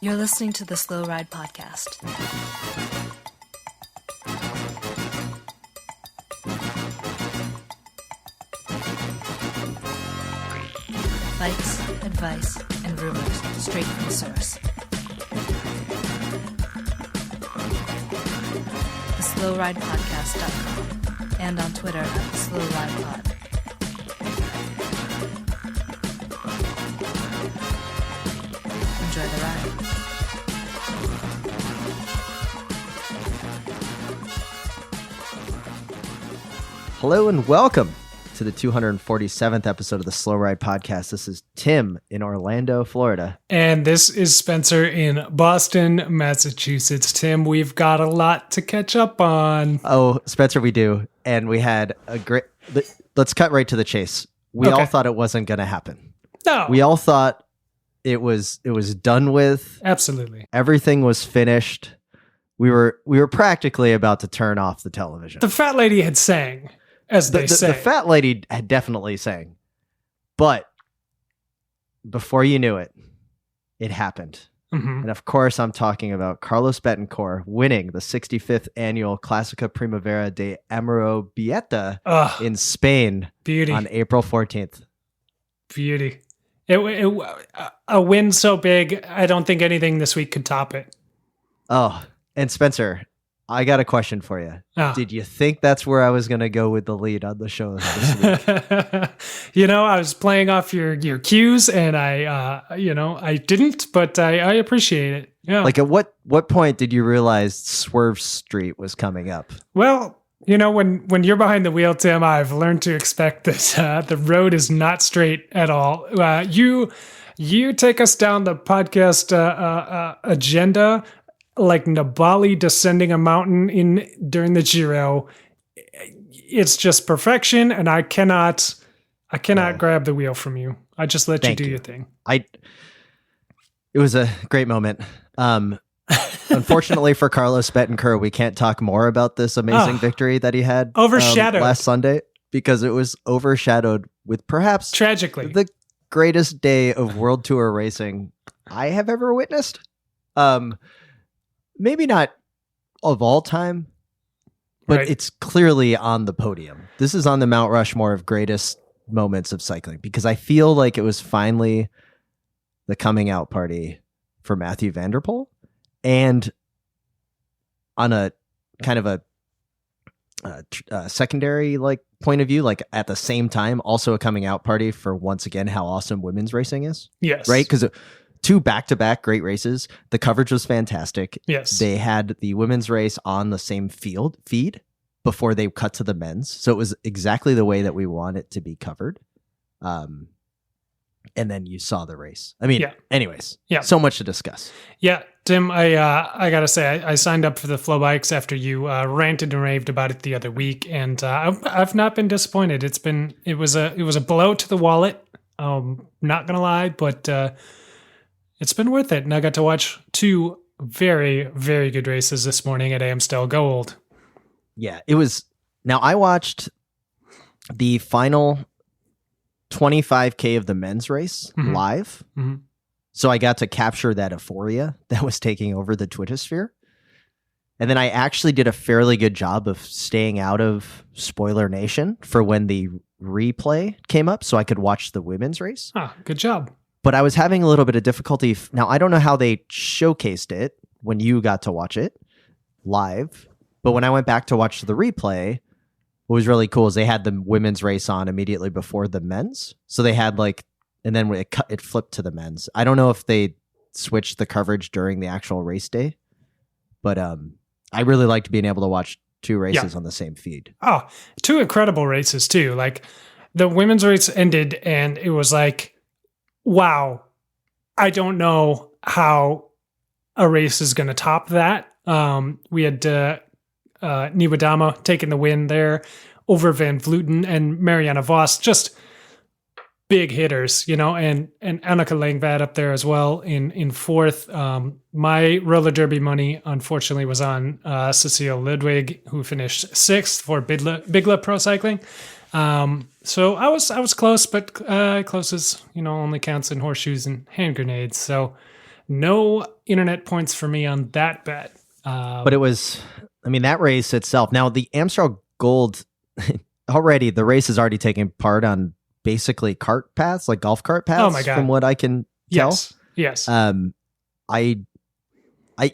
You're listening to the Slow Ride Podcast. Bikes, advice, and rumors straight from the source. TheSlowRidePodcast.com and on Twitter at TheSlowRidePod. Enjoy the ride. Hello and welcome to the 247th episode of the Slow Ride Podcast. This is Tim in Orlando, Florida. And this is Spencer in Boston, Massachusetts. Tim, we've got a lot to catch up on. Oh, Spencer, we do. And we had a great... Let's cut right to the chase. We all thought it wasn't going to happen. No. We all thought it was done with. Absolutely. Everything was finished. We were practically about to turn off the television. The fat lady had sang, as they say. The fat lady had definitely sang. But before you knew it, it happened. Mm-hmm. And of course, I'm talking about Carlos Betancourt winning the 65th annual Clásica Primavera de Amorebieta in Spain on April 14th. Beauty. A win so big, I don't think anything this week could top it. Oh, and Spencer, I got a question for you. Did you think that's where I was going to go with the lead on the show this week? I was playing off your cues, and I didn't, but I appreciate it. Yeah. Like, at what point did you realize Swerve Street was coming up? Well, when you're behind the wheel, Tim, I've learned to expect that the road is not straight at all. You take us down the podcast agenda like Nibali descending a mountain during the Giro. It's just perfection, and I cannot grab the wheel from you. I just let you do your thing. It was a great moment. Unfortunately for Carlos Betancourt, we can't talk more about this amazing victory that he had overshadowed last Sunday, because it was overshadowed with perhaps tragically the greatest day of World Tour racing I have ever witnessed. Maybe not of all time, but It's clearly on the podium. This is on the Mount Rushmore of greatest moments of cycling, because I feel like it was finally the coming out party for Mathieu Vanderpool. And on a kind of a secondary point of view, at the same time, also a coming out party for, once again, how awesome women's racing is. Yes. Right? Because two back-to-back great races. The coverage was fantastic. Yes. They had the women's race on the same feed before they cut to the men's. So it was exactly the way that we want it to be covered. And then you saw the race. I mean, anyways, so much to discuss. Yeah, Tim, I gotta say, I signed up for the Flow Bikes after you ranted and raved about it the other week, and I've not been disappointed. It was a blow to the wallet. Not gonna lie, but it's been worth it. And I got to watch two very, very good races this morning at Amstel Gold. Yeah, it was. Now I watched the final 25K of the men's race live. Mm-hmm. So I got to capture that euphoria that was taking over the Twittersphere. And then I actually did a fairly good job of staying out of Spoiler Nation for when the replay came up so I could watch the women's race. Good job. But I was having a little bit of difficulty. Now, I don't know how they showcased it when you got to watch it live. But when I went back to watch the replay, what was really cool is they had the women's race on immediately before the men's. So they had and then when it flipped to the men's. I don't know if they switched the coverage during the actual race day, but I really liked being able to watch two races on the same feed. Oh, two incredible races too. The women's race ended and it was wow, I don't know how a race is going to top that. We had Nieuwedama taking the win there over Van Vleuten and Marianne Vos, just big hitters, and Anneke Langvad up there as well in fourth. My roller derby money, unfortunately, was on Cecile Ludwig, who finished sixth for Bigla Pro Cycling. So I was close, but close as only counts in horseshoes and hand grenades. So No internet points for me on that bet. But it was, I mean, that race itself. Now, the Amstel Gold, already, the race is already taking part on basically cart paths, like golf cart paths, Oh my God. from what I can tell. Yes. I,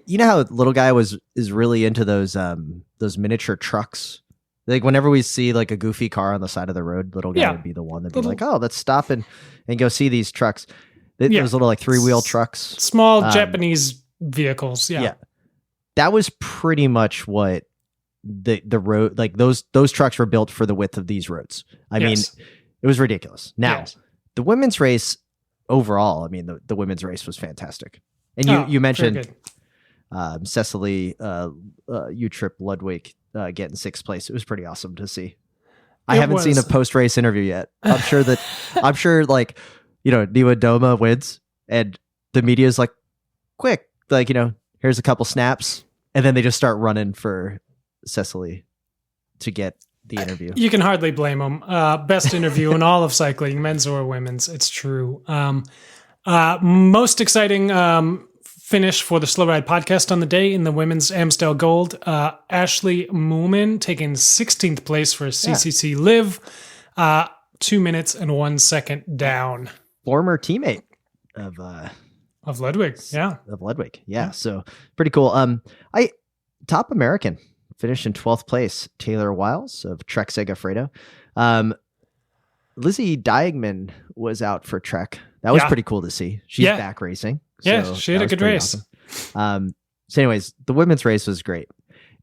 you know how little guy is really into those miniature trucks. Like whenever we see like a goofy car on the side of the road, little guy would be the one that'd be like, "Oh, let's stop and go see these trucks." Those little like 3-wheel trucks, small Japanese vehicles. Yeah, that was pretty much what the road, like those trucks were built for the width of these roads. I mean, it was ridiculous. Now, the women's race overall, I mean, the women's race was fantastic, and you mentioned Cecily Utrip Ludwig getting 6th place. It was pretty awesome to see. I haven't seen a post-race interview yet. I'm sure like, you know, Niwa Doma wins and the media is like, quick, like, you know, here's a couple snaps. And then they just start running for Cecily to get the interview. You can hardly blame them. Best interview in all of cycling, men's or women's. It's true. Most exciting finish for the Slow Ride podcast on the day in the women's Amstel Gold. Ashley Moomin taking 16th place for CCC Live, 2 minutes and 1 second down. Former teammate of Ludwig, of Ludwig, so pretty cool. Top American finished in 12th place. Taylor Wiles of Trek Segafredo. Lizzie Diegman was out for Trek. That was pretty cool to see. She's back racing. So she had a good race. Awesome. So anyways, the women's race was great.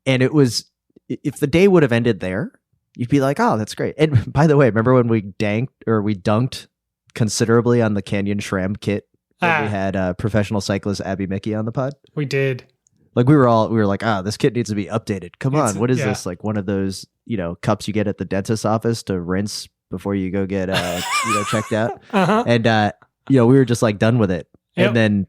And it was, if the day would have ended there, you'd be like, oh, that's great. And by the way, remember when we dunked considerably on the Canyon SRAM kit when we had professional cyclist Abby Mickey on the pod? We did. Like we were like, this kit needs to be updated. Come on. What is this? Like one of those, you know, cups you get at the dentist's office to rinse before you go get, checked out. And, we were just like done with it. Yep. And then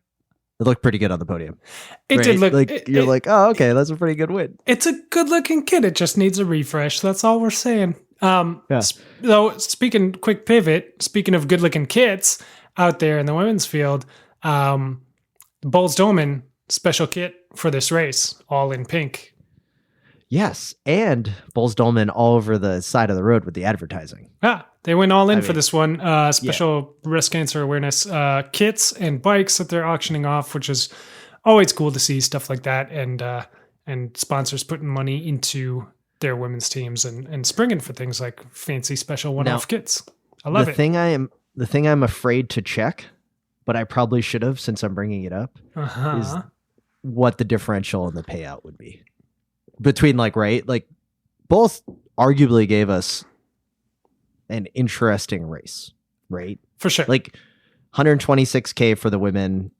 it looked pretty good on the podium. It did look like you're like, oh, okay, that's a pretty good win. It's a good looking kit. It just needs a refresh. That's all we're saying. Though speaking of good looking kits out there in the women's field, Bowles Dolman special kit for this race, all in pink. Yes, and Bowles Dolman all over the side of the road with the advertising. They went all in for this one. Special breast cancer awareness kits and bikes that they're auctioning off, which is always cool to see stuff like that. And sponsors putting money into their women's teams and springing for things like fancy special one-off kits. I love it. The thing I'm afraid to check, but I probably should have since I'm bringing it up, is what the differential in the payout would be. Between both arguably gave us an interesting race, right? For sure. Like 126K for the women,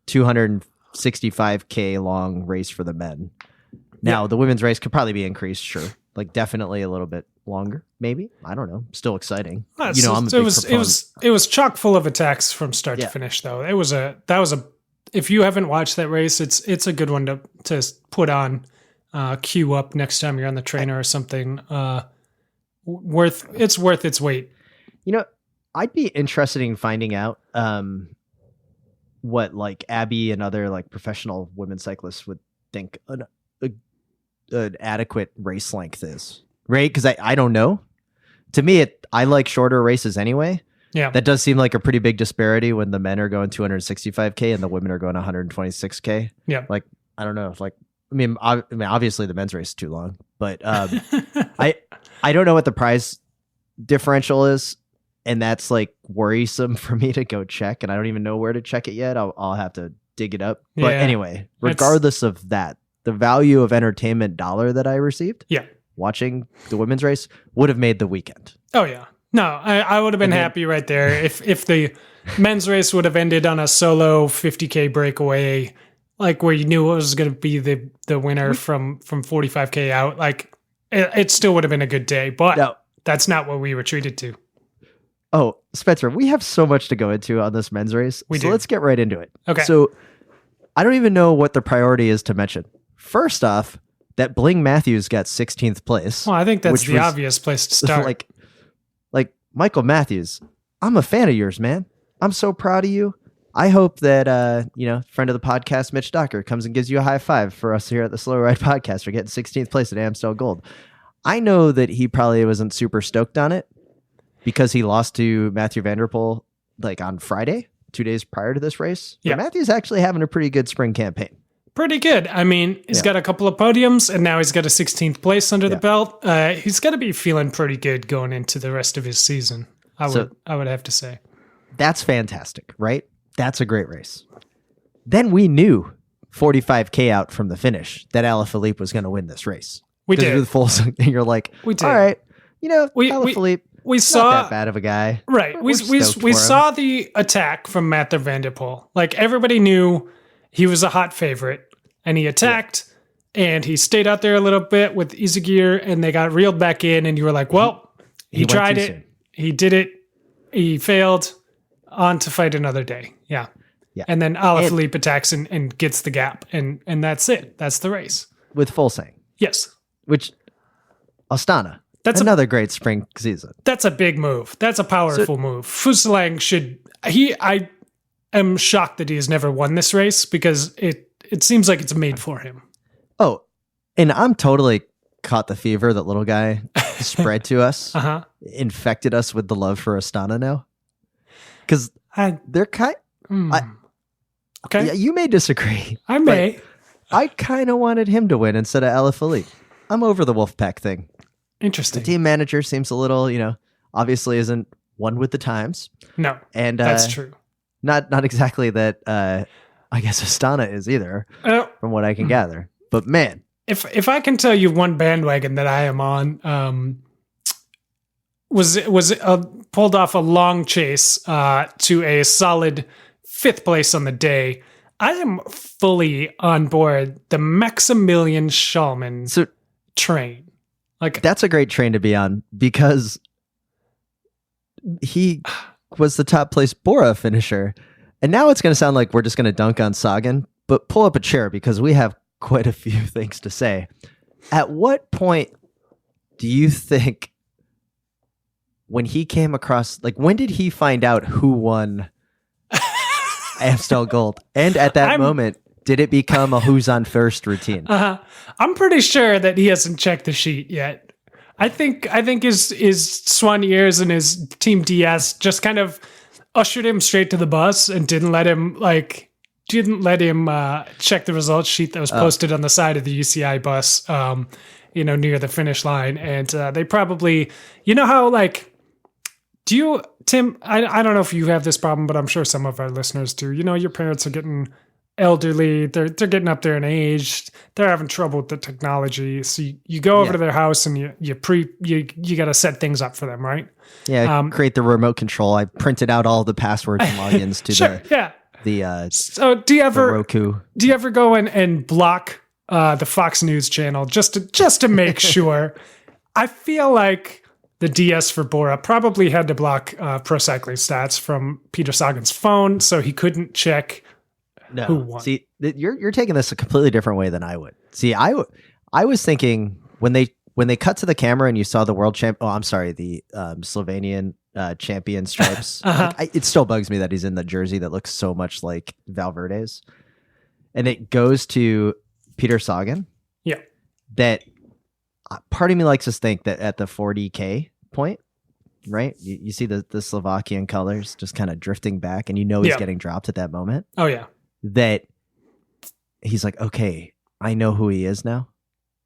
265K long race for the men. Now the women's race could probably be increased, sure. Like definitely a little bit longer, maybe. I don't know. Still exciting. I'm a big proponent. It was chock full of attacks from start to finish, though. If you haven't watched that race, it's a good one to put on. Queue up next time you're on the trainer or something. Worth its weight. I'd be interested in finding out what like Abby and other like professional women cyclists would think an adequate race length is, right? Because I don't know. To me, I like shorter races anyway. Yeah, that does seem like a pretty big disparity when the men are going 265K and the women are going 126K. Yeah, like I don't know if like. I mean, obviously the men's race is too long, but I don't know what the prize differential is, and that's like worrisome for me to go check, and I don't even know where to check it yet. I'll have to dig it up. But anyway, regardless of that, the value of entertainment dollar that I received, watching the women's race would have made the weekend. Oh yeah, no, I would have been happy right there if the men's race would have ended on a solo 50K breakaway. Like where you knew it was going to be the winner from 45K out. Like it still would have been a good day, but that's not what we were treated to. Oh, Spencer, we have so much to go into on this men's race. So let's get right into it. Okay. So I don't even know what the priority is to mention. First off, that Bling Matthews got 16th place. Well, I think that's the obvious place to start. Like Michael Matthews, I'm a fan of yours, man. I'm so proud of you. I hope that, friend of the podcast, Mitch Docker, comes and gives you a high five for us here at the Slow Ride Podcast for getting 16th place at Amstel Gold. I know that he probably wasn't super stoked on it because he lost to Matthew Vanderpool like on Friday, 2 days prior to this race. Yeah. But Matthew's actually having a pretty good spring campaign. Pretty good. I mean, he's got a couple of podiums, and now he's got a 16th place under the belt. He's got to be feeling pretty good going into the rest of his season, I would have to say. That's fantastic, right? That's a great race. Then we knew 45K out from the finish that Alaphilippe was going to win this race. We did. And you're like, we did. All right, Alaphilippe, we saw not that bad of a guy. Right. We saw the attack from Matthew Vanderpool. Like, everybody knew he was a hot favorite, and he attacked, and he stayed out there a little bit with easy gear, and they got reeled back in, and you were like, well, he tried it. Soon. He did it. He failed. On to fight another day. Yeah. And then Alaphilippe attacks and gets the gap, and that's it. That's the race. With full saying. Yes. Which, Astana. That's another great spring season. That's a big move. That's a powerful move. Fuselang I am shocked that he has never won this race because it seems like it's made for him. Oh, and I'm totally caught the fever that little guy spread to us. Infected us with the love for Astana now. Because they're kind... Okay. Yeah, you may disagree. I may. I kind of wanted him to win instead of Alaphilippe. I'm over the Wolfpack thing. Interesting. The team manager seems a little, obviously isn't one with the times. No, and that's true. Not exactly that. I guess Astana is either, from what I can gather. But man, if I can tell you one bandwagon that I am on, was pulled off a long chase to a solid 5th place on the day. I am fully on board the Maximilian Schallmann train. Like, that's a great train to be on because he was the top place Bora finisher. And now it's going to sound like we're just going to dunk on Sagan, but pull up a chair because we have quite a few things to say. At what point do you think when he came across, like, when did he find out who won Amstel Gold? And at that moment, did it become a who's on first routine? I'm pretty sure that he hasn't checked the sheet yet. I think his swan years and his team DS just kind of ushered him straight to the bus and didn't let him check the results sheet that was posted on the side of the UCI bus, near the finish line. And they probably, how, like, Tim, I don't know if you have this problem, but I'm sure some of our listeners do. Your parents are getting elderly. They're getting up there in age. They're having trouble with the technology. So you go over to their house and you got to set things up for them, right? Yeah. Create the remote control. I printed out all the passwords and logins to So do you ever Roku? Do you ever go in and block the Fox News channel just to make sure? I feel like the DS for Bora probably had to block Pro Cycling Stats from Peter Sagan's phone, so he couldn't check who won. See, you're taking this a completely different way than I would. See, I was thinking when they cut to the camera and you saw the world champ. Oh, I'm sorry, the Slovenian champion stripes. It still bugs me that he's in the jersey that looks so much like Valverde's, and it goes to Peter Sagan. Yeah, that part of me likes to think that at the 40K point, right? You see the Slovakian colors just kind of drifting back, and he's getting dropped at that moment. Oh yeah, that he's like, okay, I know who he is now,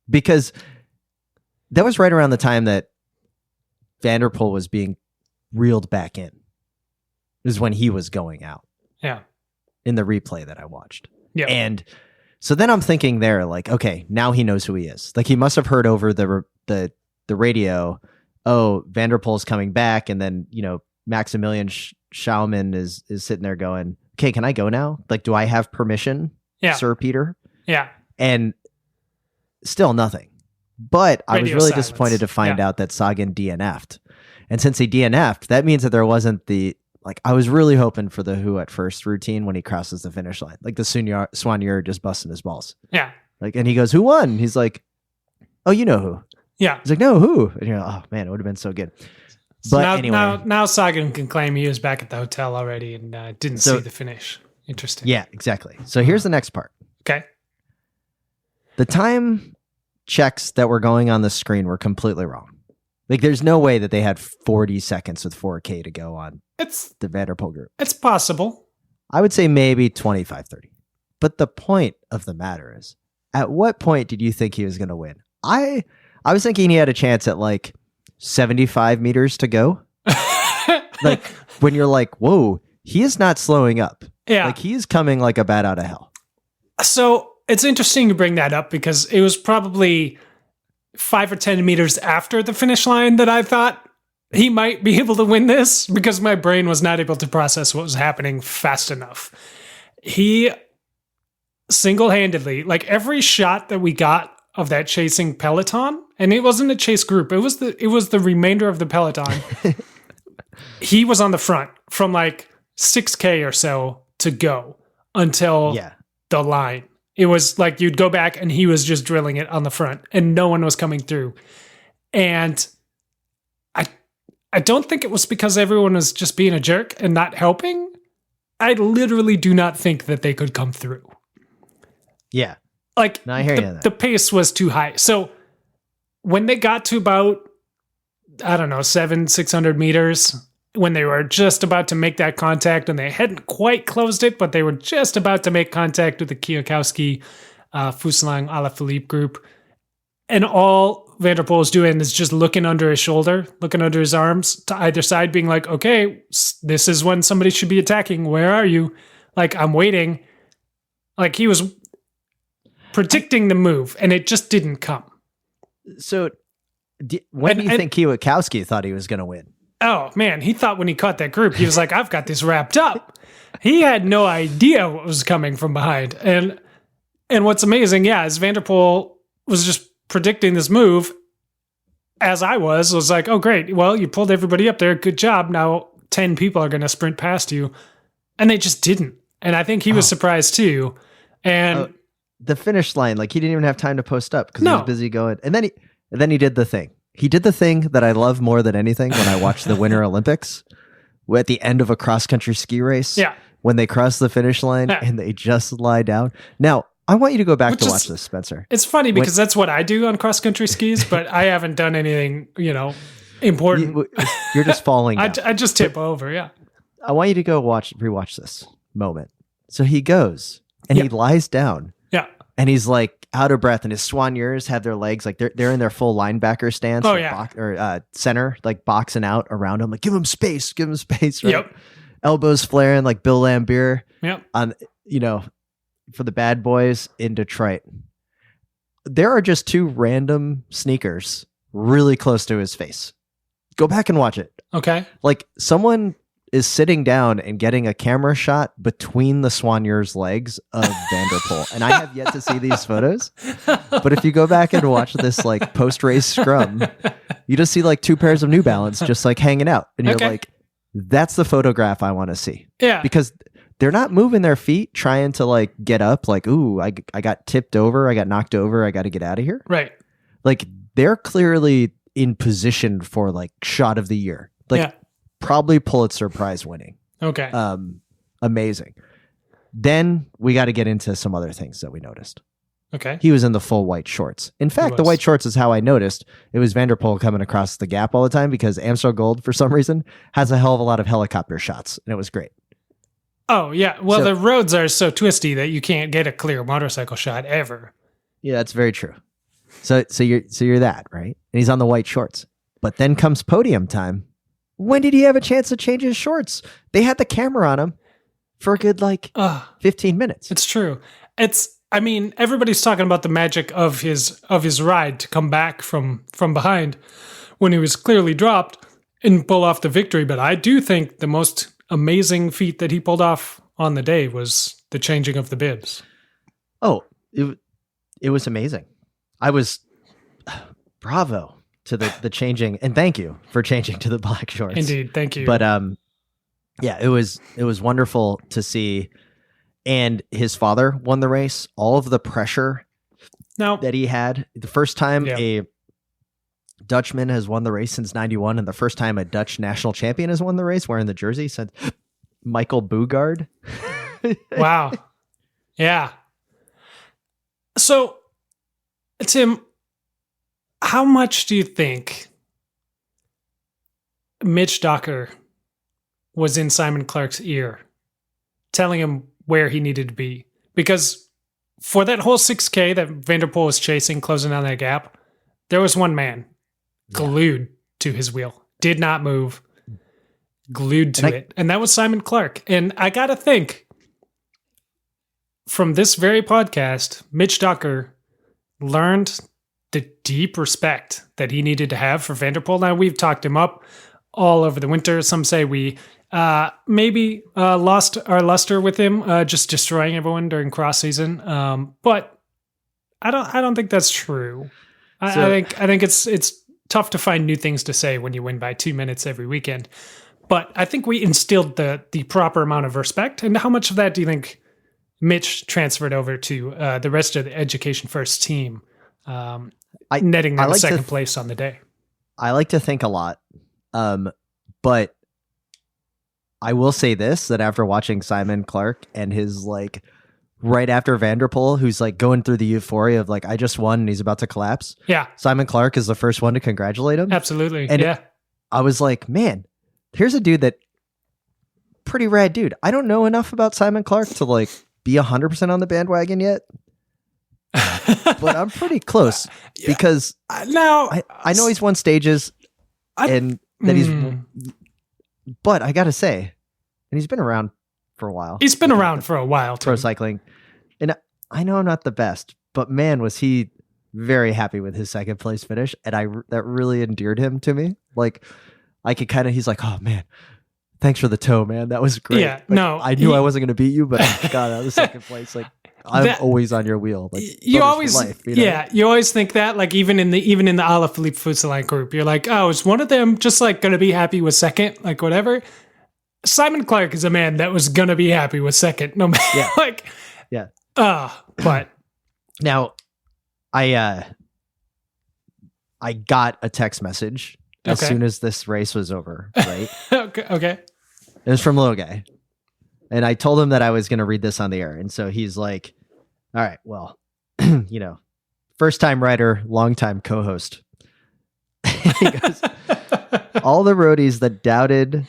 because that was right around the time that Vanderpool was being reeled back in. Is when he was going out. Yeah, in the replay that I watched. Yeah, and so then I'm thinking there, like, okay, now he knows who he is. Like, he must have heard over the radio, oh, Vanderpool's coming back, and then Maximilian Schallmann is sitting there going, okay, can I go now? Like, do I have permission, Sir Peter? Yeah, and still nothing. But I was really disappointed to find out that Sagan DNF'd, and since he DNF'd, that means that there wasn't the. Like, I was really hoping for the who at first routine when he crosses the finish line. Like the Soigneur just busting his balls. Yeah. Like, and he goes, who won? He's like, oh, you know who. Yeah. He's like, no, who? And you're like, oh, man, it would have been so good. So But anyway. now Sagan can claim he was back at the hotel already and didn't see the finish. Interesting. Yeah, exactly. So here's the next part. Okay. The time checks that were going on the screen were completely wrong. Like, there's no way that they had 40 seconds with 4K to go on the Vanderpool group. It's possible. I would say maybe 25, 30. But the point of the matter is, at what point did you think he was going to win? I was thinking he had a chance at like 75 meters to go. Like, when you're like, whoa, he is not slowing up. Yeah. Like, he's coming like a bat out of hell. So it's interesting you bring that up because it was probably 5 or 10 meters after the finish line that I thought he might be able to win this because my brain was not able to process what was happening fast enough. He single-handedly, like every shot that we got of that chasing peloton, and it wasn't a chase group, it was the remainder of the peloton. He was on the front from like 6K or so to go until the line. It was like you'd go back and he was just drilling it on the front and no one was coming through. And I don't think it was because everyone was just being a jerk and not helping. I literally do not think that they could come through. Yeah. Like, no, I hear you. The pace was too high. So when they got to about, I don't know, 600 meters, when they were just about to make that contact and they hadn't quite closed it, but they were just about to make contact with the Kwiatkowski, Fusslang, Alaphilippe group. And all Vanderpool is doing is just looking under his shoulder, looking under his arms to either side, being like, okay, this is when somebody should be attacking. Where are you? Like, I'm waiting. Like, he was predicting the move, and it just didn't come. So when do you think Kwiatkowski thought he was going to win? Oh, man, he thought when he caught that group, he was like, I've got this wrapped up. He had no idea what was coming from behind. And what's amazing, is Vanderpool was just predicting this move, as I was like, oh, great. Well, you pulled everybody up there. Good job. Now 10 people are going to sprint past you. And they just didn't. And I think he was surprised too. And the finish line, like he didn't even have time to post up because he was busy going. And then he did the thing. He did the thing that I love more than anything when I watch the Winter Olympics at the end of a cross-country ski race. Yeah. When they cross the finish line and they just lie down. Now, I want you to go back to watch this, Spencer. It's funny because that's what I do on cross-country skis, but I haven't done anything, important. You're just falling down. I just tip over, yeah. I want you to go rewatch this moment. So he goes and he lies down. Yeah. And he's like out of breath, and his soigneurs have their legs like they're in their full linebacker stance, or center, like boxing out around him, like give him space, right? Yep. Elbows flaring like Bill Lambier. Yep. On for the bad boys in Detroit. There are just two random sneakers really close to his face. Go back and watch it. Okay. Like someone is sitting down and getting a camera shot between the soigneur's legs of Vanderpool. And I have yet to see these photos. But if you go back and watch this like post-race scrum, you just see like two pairs of New Balance just like hanging out. And you're like, that's the photograph I want to see. Yeah. Because they're not moving their feet trying to like get up like, ooh, I got tipped over. I got knocked over. I got to get out of here. Right. Like they're clearly in position for like shot of the year. Like probably Pulitzer Prize winning. Okay. Amazing. Then we got to get into some other things that we noticed. Okay. He was in the full white shorts. In fact, the white shorts is how I noticed it was Vanderpool coming across the gap all the time because Amstel Gold, for some reason, has a hell of a lot of helicopter shots, and it was great. Oh, yeah. Well, the roads are so twisty that you can't get a clear motorcycle shot ever. Yeah, that's very true. So you're that, right? And he's on the white shorts. But then comes podium time. When did he have a chance to change his shorts? They had the camera on him for a good 15 minutes. It's true. Everybody's talking about the magic of his ride to come back from behind when he was clearly dropped and pull off the victory. But I do think the most amazing feat that he pulled off on the day was the changing of the bibs. Oh, it was amazing. I was bravo to the changing, and thank you for changing to the black shorts. Indeed, thank you. But it was wonderful to see. And his father won the race. All of the pressure that he had the first time Dutchman has won the race since 91, and the first time a Dutch national champion has won the race wearing the jersey since Michael Boogard. Wow. Yeah. So, Tim, how much do you think Mitch Docker was in Simon Clarke's ear, telling him where he needed to be? Because for that whole 6K that Vanderpool was chasing, closing down that gap, there was one man glued to his wheel, did not move, glued to it. And that was Simon Clarke. And I got to think, from this very podcast, Mitch Docker learned the deep respect that he needed to have for Vanderpool. Now, we've talked him up all over the winter. Some say we maybe lost our luster with him, just destroying everyone during cross season. But I don't think that's true. I think it's tough to find new things to say when you win by 2 minutes every weekend. But I think we instilled the proper amount of respect. And how much of that do you think Mitch transferred over to the rest of the Education First team, netting them second place on the day? I like to think a lot. But I will say this, that after watching Simon Clarke and his like right after Vanderpool, who's like going through the euphoria of like, I just won and he's about to collapse. Yeah. Simon Clarke is the first one to congratulate him. Absolutely. And yeah. I was like, man, here's a dude that pretty rad dude. I don't know enough about Simon Clarke to like be 100% on the bandwagon yet. But I'm pretty close because now I know he's won stages and that he's, but I gotta say, and he's been around for a while. He's been around for a while, pro cycling. And I know I'm not the best, but man, was he very happy with his second place finish. And that really endeared him to me. Like I could kind of, he's like, oh man, thanks for the toe, man. That was great. Yeah, like, I knew I wasn't going to beat you, but God, that was second place. Like I'm always on your wheel. Like you always, life, you know? Yeah, you always think that. Like even in the Alaphilippe Fusaline group, you're like, oh, is one of them just like going to be happy with second, like whatever. Simon Clarke is a man that was going to be happy with second, no matter but now I got a text message as soon as this race was over, right? Okay. It was from Little Guy. And I told him that I was going to read this on the air. And so he's like, all right, well, you know, first time writer, long time co-host. He goes, all the roadies that doubted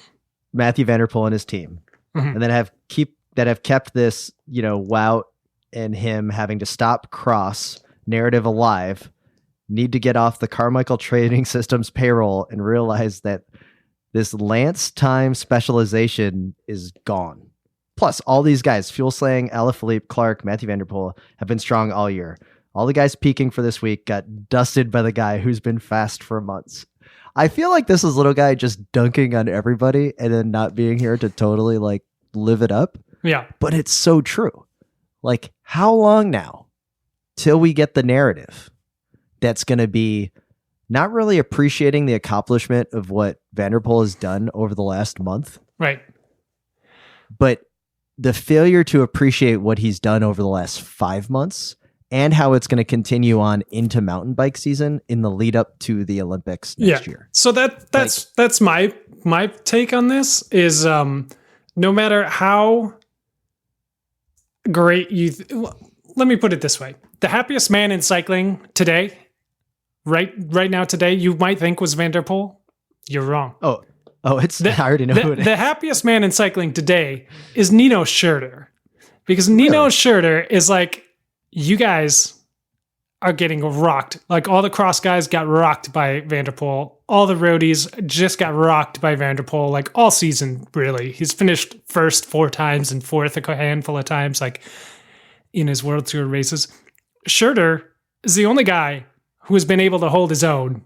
Matthew Vanderpool and his team and that have kept this, you know, Wout and him having to stop cross narrative alive need to get off the Carmichael Trading Systems payroll and realize that this Lance time specialization is gone. Plus, all these guys, Fuel Slang, Alaphilippe, Clarke, Matthew Vanderpool, have been strong all year. All the guys peaking for this week got dusted by the guy who's been fast for months. I feel like this is Little Guy just dunking on everybody and then not being here to totally like live it up. Yeah. But it's so true. Like, how long now till we get the narrative that's going to be not really appreciating the accomplishment of what Vanderpool has done over the last month? Right. But the failure to appreciate what he's done over the last 5 months and how it's going to continue on into mountain bike season in the lead up to the Olympics next year. So that's my take on this is no matter how great let me put it this way. The happiest man in cycling today, right now today, you might think was Vanderpool. You're wrong. I already know who it is. The happiest man in cycling today is Nino Schurter. Because Nino Schurter is like, you guys are getting rocked. Like all the cross guys got rocked by Vanderpool. All the roadies just got rocked by Vanderpool, like all season, really. He's finished first 4 times and fourth a handful of times, like in his World Tour races. Schurter is the only guy who has been able to hold his own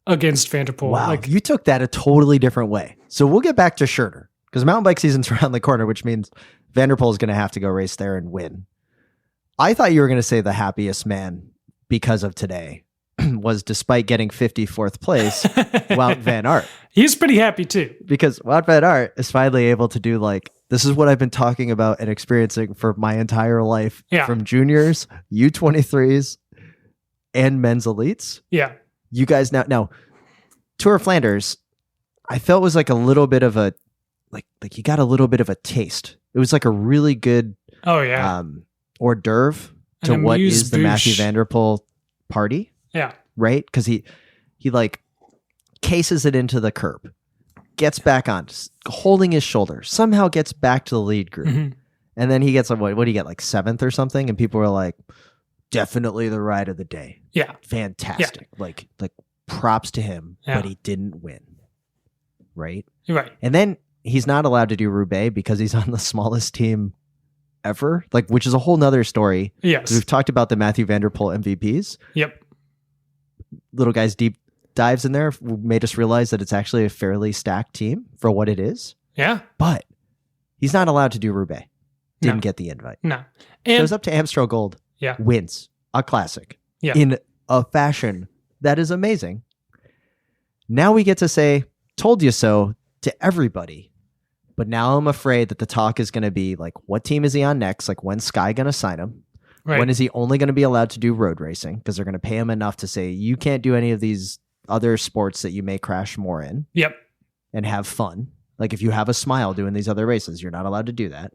against Vanderpool. Wow, like, you took that a totally different way. So we'll get back to Schurter because mountain bike season's around the corner, which means Vanderpool is going to have to go race there and win. I thought you were going to say the happiest man because of today was, despite getting 54th place, Wout van Aert. He's pretty happy too. Because Wout van Aert is finally able to do like, this is what I've been talking about and experiencing for my entire life from juniors, U23s, and men's elites. Yeah. you guys now Tour of Flanders, I felt was like a little bit of a like you got a little bit of a taste. It was like a really good hors d'oeuvre to what is the Mathieu van der Poel party. Yeah. Right? Because he like cases it into the curb, gets back on, holding his shoulder, somehow gets back to the lead group. Mm-hmm. And then he gets what do you get, like 7th or something? And people were like, definitely the ride of the day. Yeah. Fantastic. Yeah. Like props to him, yeah. but he didn't win. Right? You're right. And then he's not allowed to do Roubaix because he's on the smallest team ever, like, which is a whole nother story. Yes. We've talked about the Mathieu van der Poel MVPs. Yep. Little guys deep dives in there made us realize that it's actually a fairly stacked team for what it is. Yeah. But he's not allowed to do Roubaix. Didn't get the invite. No. And shows up to Amstel Gold. Yeah. Wins a classic. Yeah. In a fashion that is amazing. Now we get to say, told you so to everybody. But now I'm afraid that the talk is going to be like, what team is he on next? Like, when's Sky going to sign him? Right. When is he only going to be allowed to do road racing? Because they're going to pay him enough to say, you can't do any of these other sports that you may crash more in. Yep. And have fun. Like, if you have a smile doing these other races, you're not allowed to do that.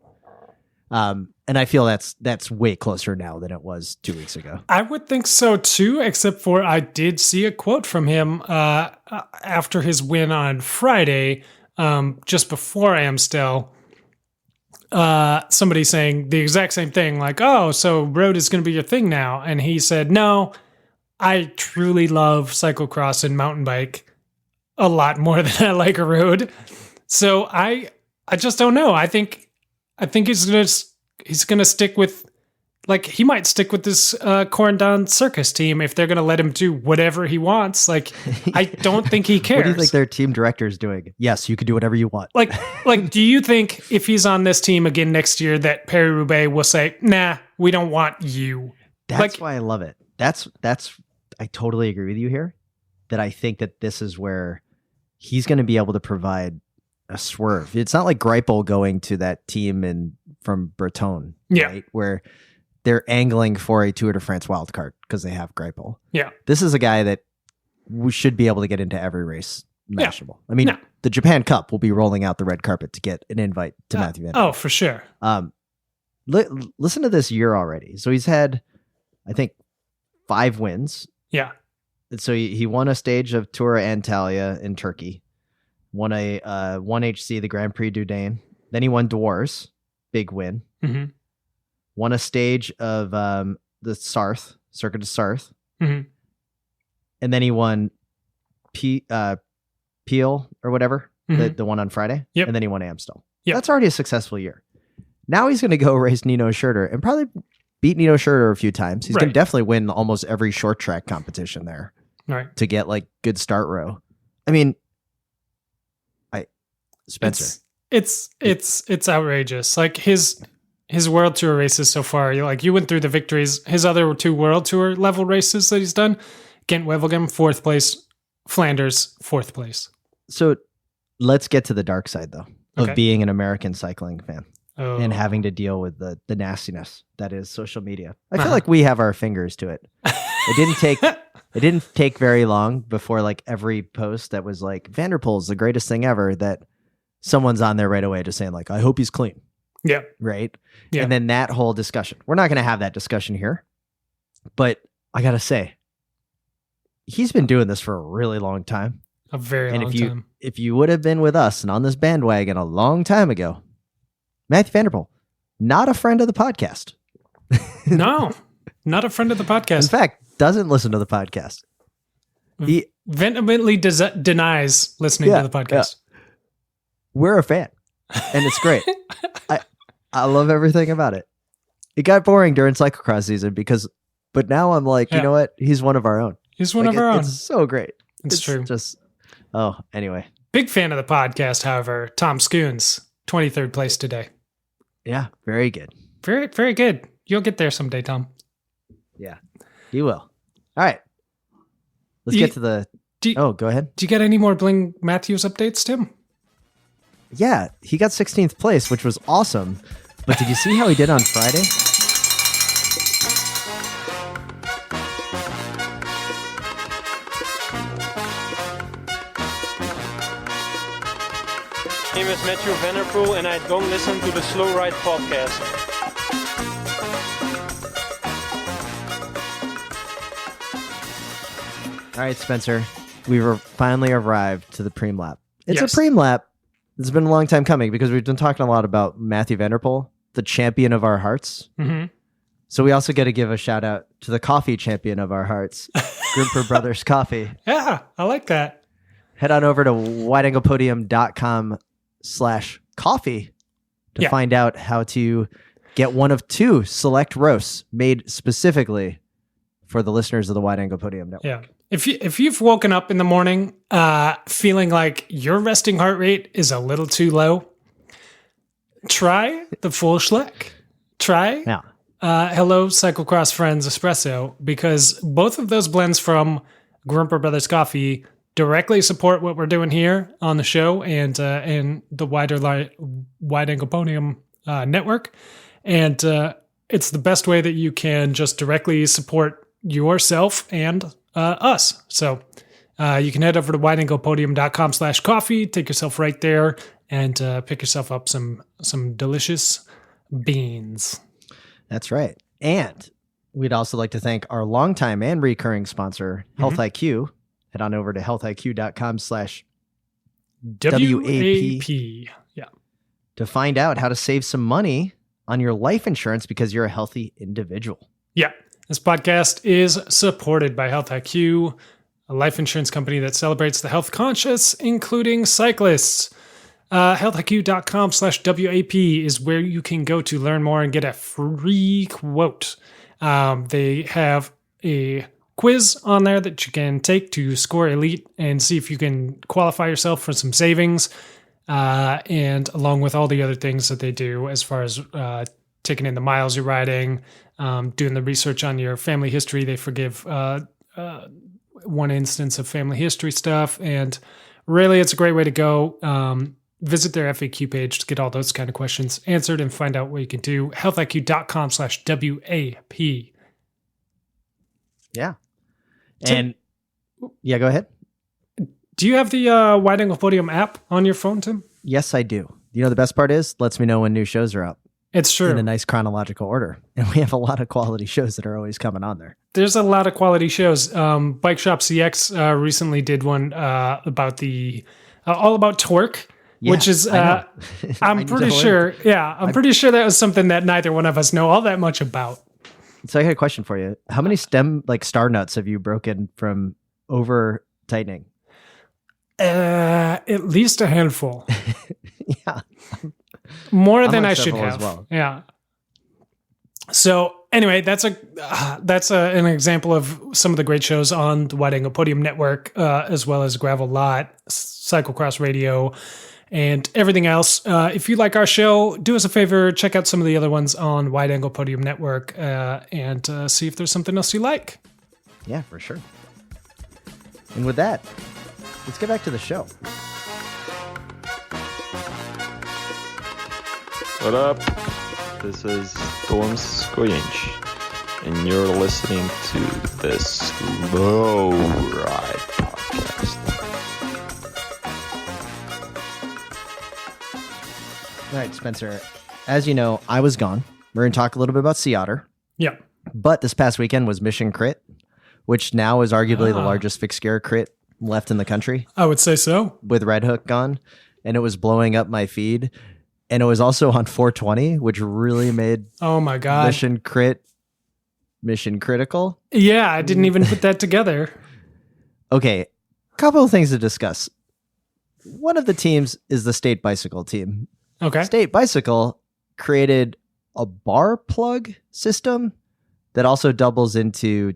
And I feel that's way closer now than it was 2 weeks ago. I would think so too, except for I did see a quote from him after his win on Friday, just before Amstel. Somebody saying the exact same thing, like, "Oh, so road is going to be your thing now," and he said, "No, I truly love cyclocross and mountain bike a lot more than I like a road." So I just don't know. I think he's gonna stick with, like, he might stick with this Corendon circus team if they're gonna let him do whatever he wants. Like, I don't think he cares. What do you think their team director is doing? Yes, you can do whatever you want. Like, do you think if he's on this team again next year that Paris-Roubaix will say, "Nah, we don't want you"? That's why I love it. That's I totally agree with you here. That I think that this is where he's going to be able to provide a swerve. It's not like Grimpeur going to that team from Breton, right? Where they're angling for a Tour de France wildcard because they have Grimpeur. Yeah. This is a guy that we should be able to get into every race imaginable. I mean, the Japan Cup will be rolling out the red carpet to get an invite to Mathieu van der Poel. Oh, for sure. Listen to this year already. So he's had, I think, 5 wins. Yeah. So he won a stage of Tour Antalya in Turkey. Won a 1HC, the Grand Prix du Dain. Then he won Dwars, big win. Mm-hmm. Won a stage of the Sarthe, Circuit of Sarthe. Mm-hmm. And then he won Peel or whatever, the one on Friday. Yep. And then he won Amstel. Yep. That's already a successful year. Now he's going to go race Nino Schurter and probably beat Nino Schurter a few times. He's going to definitely win almost every short track competition there. Right. To get like good start row. I mean, Spencer. It's outrageous. Like his World Tour races so far. You went through the victories. His other 2 World Tour level races that he's done: Ghent-Wevelgem, 4th place; Flanders, 4th place. So let's get to the dark side though of being an American cycling fan and having to deal with the nastiness that is social media. I feel like we have our fingers to it. It didn't take very long before like every post that was like Vanderpool's the greatest thing ever that someone's on there right away just saying like, I hope he's clean. Yeah. Right. Yeah. And then that whole discussion, we're not going to have that discussion here, but I got to say, he's been doing this for a really long time. A very long time. If you would have been with us and on this bandwagon a long time ago, Mathieu van der Poel, not a friend of the podcast. No, not a friend of the podcast. In fact, doesn't listen to the podcast. He vehemently denies listening to the podcast. Yeah. We're a fan, and it's great. I love everything about it. It got boring during cyclocross season but now I'm like, you know what? He's one of our own. He's one of our own. It's so great. It's true. Anyway. Big fan of the podcast, however. Tom Scoons, 23rd place today. Yeah, very good. Very, very good. You'll get there someday, Tom. Yeah, you will. All right. Let's get to the... go ahead. Do you get any more Bling Matthews updates, Tim? Yeah, he got 16th place, which was awesome. But did you see how he did on Friday? My name is Matthew Vanderpool, and I don't listen to the Slow Ride podcast. All right, Spencer, we've finally arrived to the preem lap. It's Yes. a preem lap. It's been a long time coming because we've been talking a lot about Matthew Vanderpool, the champion of our hearts. Mm-hmm. So we also got to give a shout out to the coffee champion of our hearts, Grimpeur Brothers Coffee. Yeah, I like that. Head on over to wideanglepodium.com/coffee to find out how to get one of 2 select roasts made specifically for the listeners of the Wide Angle Podium Network. Yeah. If you've woken up in the morning feeling like your resting heart rate is a little too low, try the full Schleck. Try Hello Cyclocross Friends Espresso, because both of those blends from Grimpeur Brothers Coffee directly support what we're doing here on the show and the Wide Angle Podium Network. And it's the best way that you can just directly support yourself and us. So you can head over to wideanglepodium.com/coffee, take yourself right there, and pick yourself up some delicious beans. That's right. And we'd also like to thank our longtime and recurring sponsor, Health IQ. Head on over to healthiq.com/WAP Yeah. to find out how to save some money on your life insurance because you're a healthy individual. Yeah. This podcast is supported by Health IQ, a life insurance company that celebrates the health conscious, including cyclists. Healthiq.com/WAP is where you can go to learn more and get a free quote. They have a quiz on there that you can take to score elite and see if you can qualify yourself for some savings. And along with all the other things that they do as far as taking in the miles you're riding, doing the research on your family history. They forgive one instance of family history stuff. And really, it's a great way to go. Visit their FAQ page to get all those kind of questions answered and find out what you can do. healthiq.com/WAP. Yeah. And yeah, go ahead. Do you have the Wide Angle Podium app on your phone, Tim? Yes, I do. You know, the best part is lets me know when new shows are up. It's true. In a nice chronological order. And we have a lot of quality shows that are always coming on there. There's a lot of quality shows. Bike Shop CX recently did one about the all about torque, which is I'm pretty sure. Yeah, I'm pretty sure that was something that neither one of us know all that much about. So I got a question for you. How many star nuts have you broken from over tightening? At least a handful. Yeah. More than I should several have. as well. Yeah. So anyway, that's an example of some of the great shows on the Wide Angle Podium Network, as well as Gravel Lot, Cyclocross Radio, and everything else. If you like our show, do us a favor, check out some of the other ones on Wide Angle Podium Network, and see if there's something else you like. Yeah, for sure. And with that, let's get back to the show. What up? This is Toms Kojenc, and you're listening to the Slow Ride Podcast. All right, Spencer. As you know, I was gone. We're going to talk a little bit about Sea Otter. Yeah. But this past weekend was Mission Crit, which now is arguably the largest fixed gear crit left in the country. I would say so. With Red Hook gone. And it was blowing up my feed. And it was also on 420, which really made my God. Mission critical. Yeah, I didn't even put that together. Okay, couple of things to discuss. One of the teams is the State Bicycle team. Okay. State Bicycle created a bar plug system that also doubles into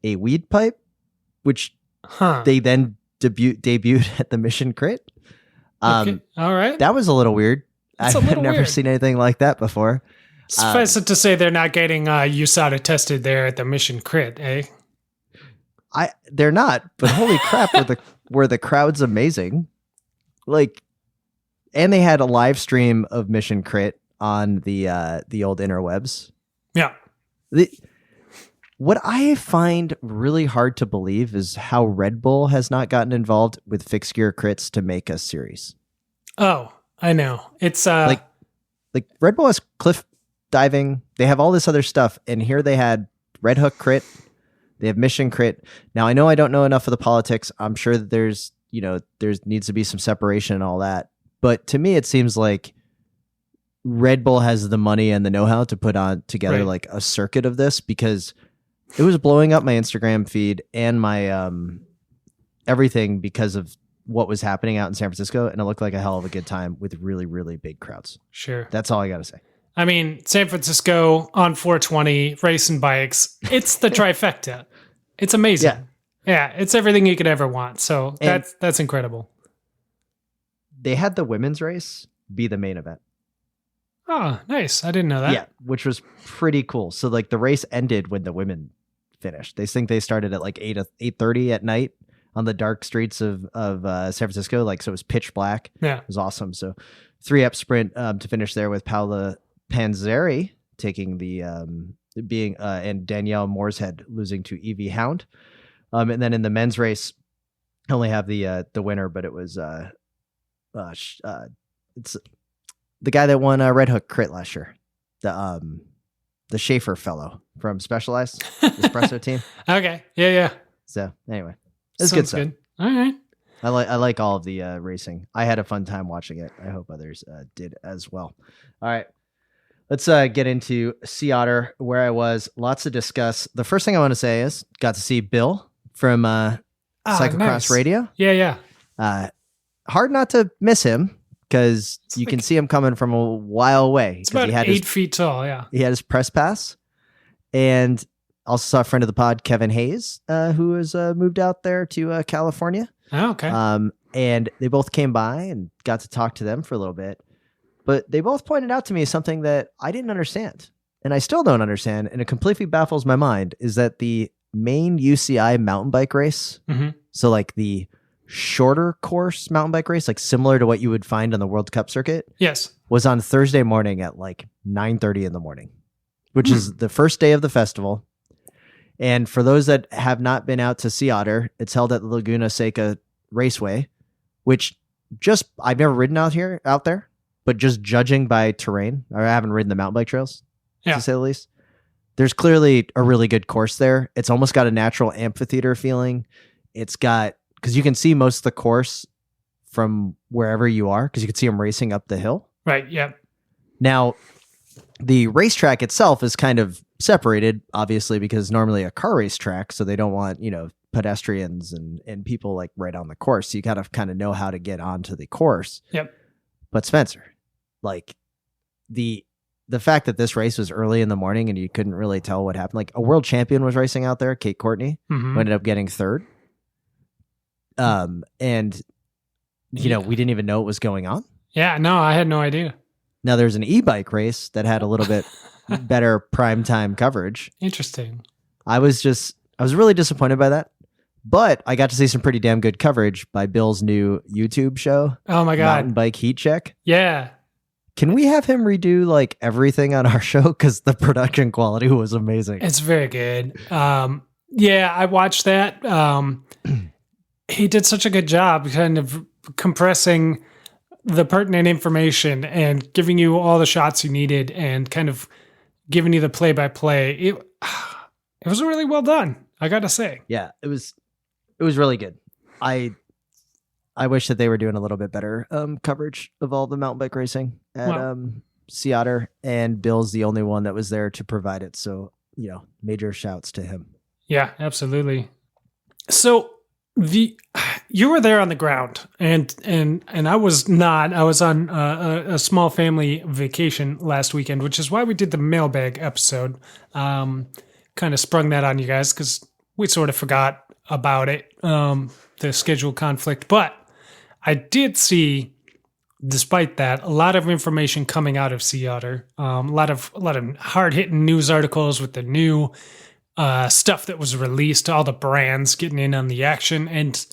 a weed pipe, which they then debuted at the Mission Crit. Okay. All right. That was a little weird. I've never seen anything like that before. Suffice it to say, they're not getting USADA tested there at the Mission Crit, eh? They're not, but holy crap, were the crowds amazing. Like, and they had a live stream of Mission Crit on the old interwebs. Yeah. What I find really hard to believe is how Red Bull has not gotten involved with fixed gear crits to make a series. Oh, I know. It's Like Red Bull has cliff diving. They have all this other stuff, and here they had Red Hook crit. They have Mission crit. Now I know I don't know enough of the politics. I'm sure that there's needs to be some separation and all that. But to me, it seems like Red Bull has the money and the know-how to put on together like a circuit of this, because it was blowing up my Instagram feed and my everything because of what was happening out in San Francisco, and it looked like a hell of a good time with really, really big crowds. Sure. That's all I got to say. I mean, San Francisco on 420, racing bikes, it's the trifecta. It's amazing. Yeah, it's everything you could ever want. So that's incredible. They had the women's race be the main event. Oh, nice. I didn't know that. Yeah, which was pretty cool. So like the race ended when the women finished. They think they started at like 8:30 at night on the dark streets of San Francisco. Like, so it was pitch black. Yeah. It was awesome. So 3-up sprint to finish there with Paola Panzeri taking the and Danielle Mooreshead losing to Evie Hound. And then in the men's race, I only have the winner, but it was it's the guy that won Red Hook crit last year, the Schaefer fellow from Specialized Espresso team. Okay, yeah. So anyway, it's good stuff. Good. All right. I like all of the racing. I had a fun time watching it. I hope others did as well. All right. Let's get into Sea Otter, where I was. Lots to discuss. The first thing I want to say is got to see Bill from Cyclocross nice. Radio. Yeah. Hard not to miss him, because you can see him coming from a while away. It's about 8 feet tall, yeah. He had his press pass. And also saw a friend of the pod, Kevin Hayes, who has moved out there to California. Oh, okay. And they both came by and got to talk to them for a little bit. But they both pointed out to me something that I didn't understand, and I still don't understand, and it completely baffles my mind, is that the main UCI mountain bike race, so like the shorter course mountain bike race, like similar to what you would find on the World Cup circuit, yes, was on Thursday morning at like 9:30 in the morning, which is the first day of the festival. And for those that have not been out to Sea Otter, it's held at the Laguna Seca Raceway, which I've never ridden out there, but just judging by terrain, or I haven't ridden the mountain bike trails, to say the least, there's clearly a really good course there. It's almost got a natural amphitheater feeling. It's got, because you can see most of the course from wherever you are, because you can see them racing up the hill. Right, yeah. Now, the racetrack itself is kind of separated, obviously, because normally a car race track, so they don't want, pedestrians and people like right on the course. So you gotta kind of know how to get onto the course. Yep. But Spencer, like the fact that this race was early in the morning and you couldn't really tell what happened, like a world champion was racing out there, Kate Courtney, who ended up getting third. And we didn't even know what was going on. Yeah, no, I had no idea. Now there's an e-bike race that had a little bit better primetime coverage. Interesting. I was really disappointed by that, but I got to see some pretty damn good coverage by Bill's new YouTube show. Oh my God. Mountain Bike Heat Check. Yeah. Can we have him redo like everything on our show? Because the production quality was amazing. It's very good. Yeah, I watched that. He did such a good job kind of compressing the pertinent information and giving you all the shots you needed and kind of giving you the play-by-play. It was really well done, I got to say. Yeah, it was really good. I wish that they were doing a little bit better coverage of all the mountain bike racing at Sea Otter, and Bill's the only one that was there to provide it. So, major shouts to him. Yeah, absolutely. So you were there on the ground, and I was not. I was on a small family vacation last weekend, which is why we did the mailbag episode. Kind of sprung that on you guys because we sort of forgot about it, the schedule conflict. But I did see, despite that, a lot of information coming out of Sea Otter. A lot of hard hitting news articles with the new stuff that was released, all the brands getting in on the action. And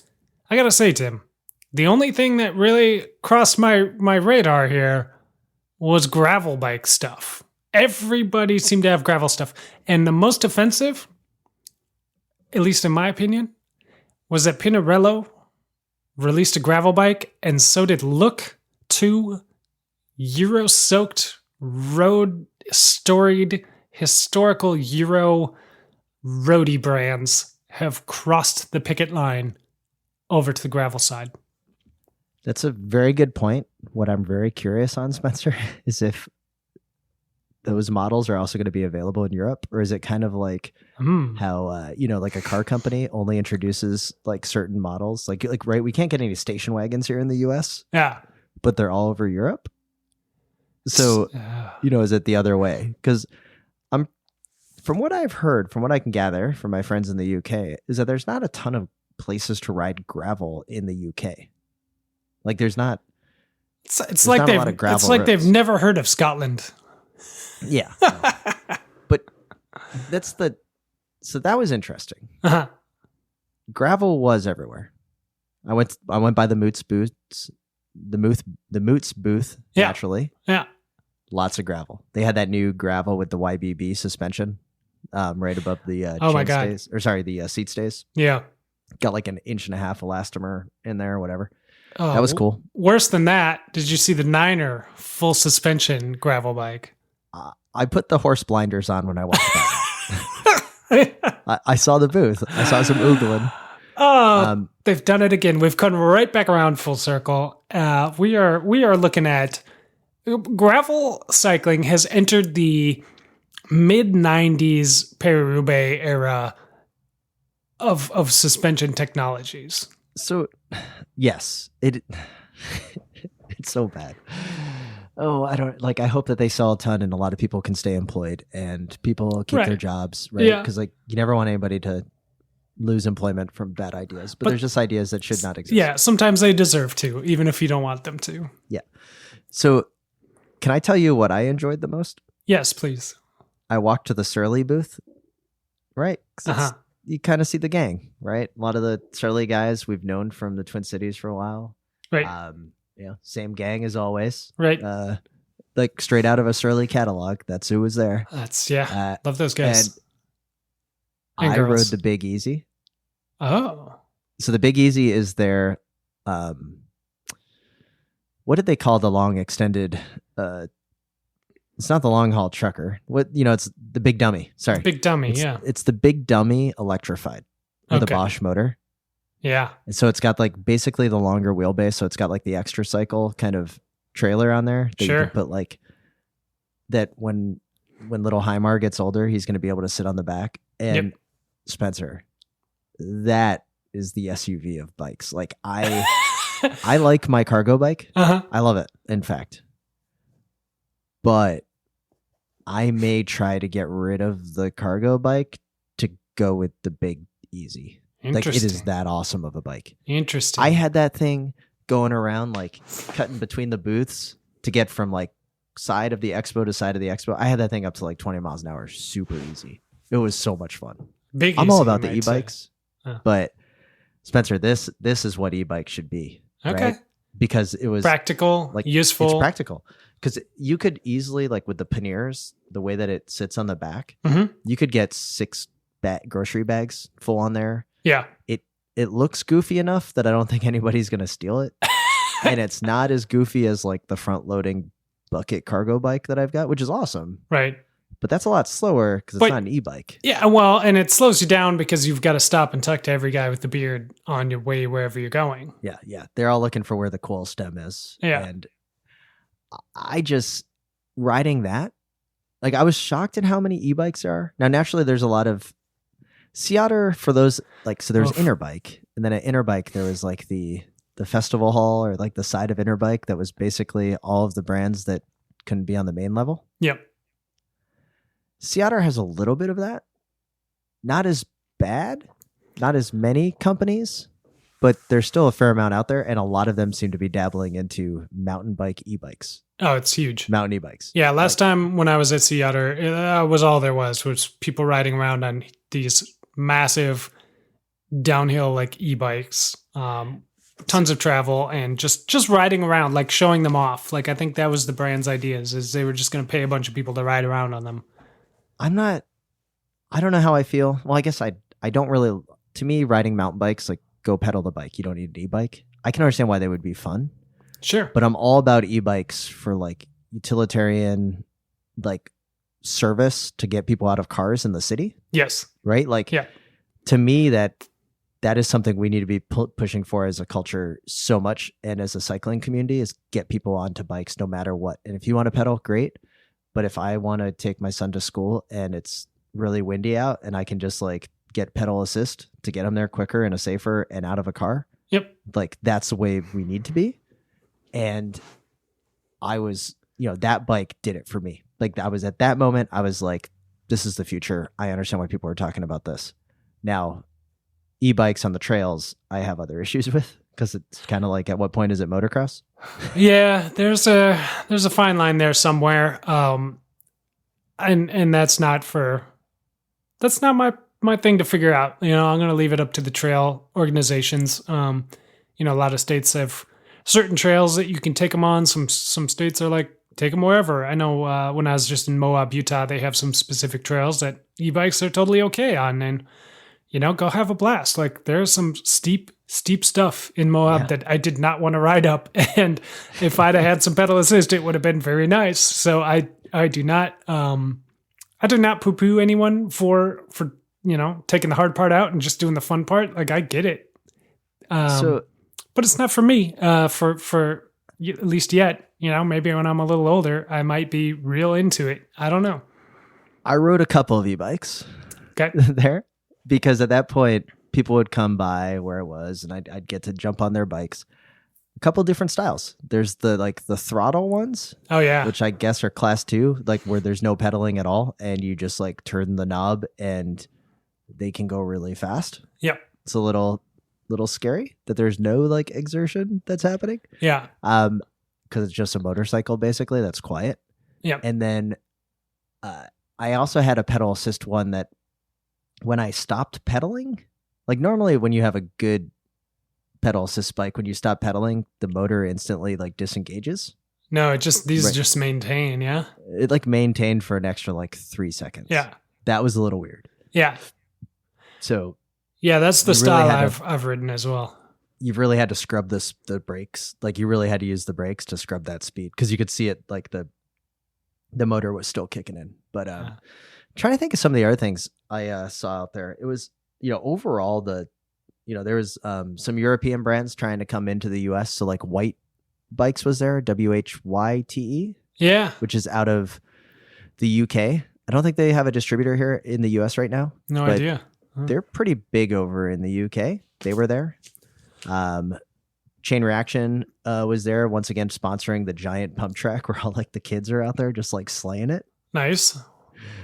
I gotta say, Tim, the only thing that really crossed my radar here was gravel bike stuff. Everybody seemed to have gravel stuff. And the most offensive, at least in my opinion, was that Pinarello released a gravel bike, and so did Look, 2 Euro-soaked, road-storied, historical Euro roadie brands have crossed the picket line over to the gravel side. That's a very good point. What I'm very curious on, Spencer, is if those models are also going to be available in Europe, or is it kind of like how like a car company only introduces like certain models, like right? We can't get any station wagons here in the U.S. Yeah, but they're all over Europe. So is it the other way? Because from what I've heard, from what I can gather from my friends in the UK, is that there's not a ton of places to ride gravel in the UK. Like there's not. It's like they've never heard of Scotland. Yeah, but so that was interesting. Uh-huh. Gravel was everywhere. I went by the Moots booths, the Moots booth. Yeah. Naturally, yeah, lots of gravel. They had that new gravel with the YBB suspension, right above the stays, or sorry, the seat stays. Yeah, got like 1.5 inch elastomer in there, or whatever. Oh, that was cool. Worse than that, did you see the Niner full suspension gravel bike? I put the horse blinders on when I watched that. I saw the booth. I saw some oogling. Oh, they've done it again. We've come right back around full circle. We are looking at gravel cycling has entered the mid-90s Paris-Roubaix era of suspension technologies. So, yes, it's so bad. Oh, I hope that they sell a ton and a lot of people can stay employed and people keep their jobs, right? Yeah. Because you never want anybody to lose employment from bad ideas, but there's just ideas that should not exist. Yeah, sometimes they deserve to, even if you don't want them to. Yeah. So, can I tell you what I enjoyed the most? Yes, please. I walked to the Surly booth, right? You kind of see the gang, right? A lot of the Surly guys we've known from the Twin Cities for a while. Right. Same gang as always. Right. Like straight out of a Surly catalog. That's who was there. Love those guys. And I girls. rode the Big Easy. Oh. So the Big Easy is their, what did they call the long extended, it's not the long haul trucker. It's the Big Dummy. Sorry. Big Dummy, It's the Big Dummy electrified with a Bosch motor. Yeah. And so it's got like basically the longer wheelbase. So it's got like the extra cycle kind of trailer on there that you can put like that when little Heimar gets older, he's going to be able to sit on the back. And Spencer, that is the SUV of bikes. Like I like my cargo bike. Uh-huh. I love it, in fact. But I may try to get rid of the cargo bike to go with the Big Easy. Like it is that awesome of a bike. Interesting. I had that thing going around like cutting between the booths to get from like side of the expo to side of the expo. I had that thing up to like 20 miles an hour. Super easy. It was so much fun. I'm all about the e-bikes, but Spencer, this is what e-bikes should be. Okay. Right? Because it was practical, like useful. It's practical. Because you could easily, like with the panniers, the way that it sits on the back, you could get 6 grocery bags full on there. Yeah. It looks goofy enough that I don't think anybody's going to steal it. And it's not as goofy as like the front loading bucket cargo bike that I've got, which is awesome. Right. But that's a lot slower because it's not an e-bike. Yeah, well, and it slows you down because you've got to stop and talk to every guy with the beard on your way wherever you're going. Yeah. They're all looking for where the coil stem is. Yeah. And I just, riding that, like I was shocked at how many e-bikes there are. Now, naturally, there's a lot of Sea Otter for those, like, so there's Interbike. And then at Interbike, there was like the festival hall or like the side of Interbike that was basically all of the brands that couldn't be on the main level. Yep. Sea Otter has a little bit of that. Not as bad, not as many companies, but there's still a fair amount out there. And a lot of them seem to be dabbling into mountain bike e-bikes. Oh, it's huge. Mountain e-bikes. Yeah, last time when I was at Sea Otter, it was all there was people riding around on these massive downhill like e-bikes. Tons of travel and just riding around, like showing them off. Like I think that was the brand's ideas, is they were just going to pay a bunch of people to ride around on them. I don't know how I feel. Well, I guess I don't really, to me, riding mountain bikes, like go pedal the bike. You don't need an e-bike. I can understand why they would be fun, Sure. But I'm all about e-bikes for like utilitarian, like service to get people out of cars in the city. Yes. Right? Like, Yeah. to me, that is something we need to be pushing for as a culture so much, and as a cycling community, is get people onto bikes no matter what. And if you want to pedal, great. But if I want to take my son to school and it's really windy out and I can just like get pedal assist to get him there quicker and a safer and out of a car, Yep. like that's the way we need to be. And I was, that bike did it for me. Like, I was at that moment, I was like, this is the future. I understand why people are talking about this. Now, e-bikes on the trails, I have other issues with, because it's kind of like, at what point is it motocross? Yeah, there's a fine line there somewhere. And that's not my thing to figure out. I'm going to leave it up to the trail organizations. A lot of states have certain trails that you can take them on. Some states are like, take them wherever. I know when I was just in Moab, Utah, they have some specific trails that e-bikes are totally okay on, and go have a blast. Like, there's some steep stuff in Moab that I did not want to ride up, and if I'd have had some pedal assist, it would have been very nice. So I do not poo-poo anyone for taking the hard part out and just doing the fun part. Like, I get it. But it's not for me. For at least yet. Maybe when I'm a little older, I might be real into it. I don't know. I rode a couple of e-bikes there, because at that point, people would come by where it was, and I'd get to jump on their bikes. A couple different styles. There's the throttle ones. Oh yeah. Which I guess are class 2, like where there's no pedaling at all, and you just like turn the knob and they can go really fast. Yep. It's a little scary that there's no like exertion that's happening. Yeah. Because it's just a motorcycle basically that's quiet. Yep. And then I also had a pedal assist one that when I stopped pedaling, like normally when you have a good pedal assist bike, when you stop pedaling, the motor instantly like disengages. No, these just maintain. Yeah. It like maintained for an extra like 3 seconds. Yeah. That was a little weird. Yeah. So yeah, that's the you really style I've ridden as well. You've really had to scrub the brakes. Like, you really had to use the brakes to scrub that speed, because you could see it, like the motor was still kicking in. But trying to think of some of the other things I saw out there. It was, overall there was some European brands trying to come into the US. So like White Bikes was there, WHYTE. Yeah. Which is out of the UK. I don't think they have a distributor here in the US right now. No idea. Huh. They're pretty big over in the UK. They were there. Chain Reaction was there once again, sponsoring the giant pump track where all like the kids are out there just like slaying it. Nice.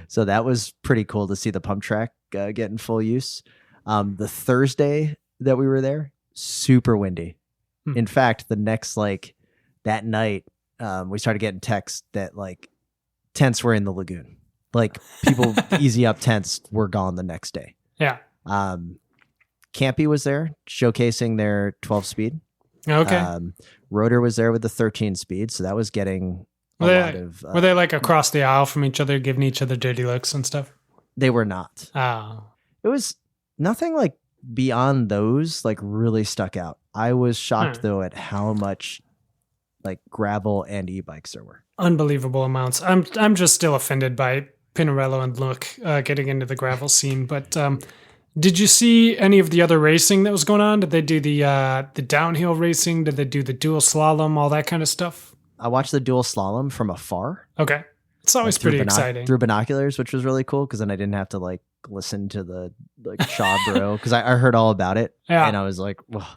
So that was pretty cool to see the pump track get in full use. The Thursday that we were there, super windy. In fact, the next that night, we started getting texts that like tents were in the lagoon. Like, people easy up tents were gone the next day. Yeah. Campy was there showcasing their 12 speed. Okay. Rotor was there with the 13 speed. So that was getting a lot of... were they like across the aisle from each other, giving each other dirty looks and stuff? They were not. Oh. It was nothing like beyond those like really stuck out. I was shocked though at how much like gravel and e-bikes there were. Unbelievable amounts. I'm just still offended by Pinarello and Look getting into the gravel scene. But did you see any of the other racing that was going on? Did they do the downhill racing? Did they do the dual slalom, all that kind of stuff? I watched the dual slalom from afar. Okay. It's always pretty exciting. Through binoculars, which was really cool, because then I didn't have to like listen to the like Shaw Bro, because I heard all about it. Yeah. And I was like, well,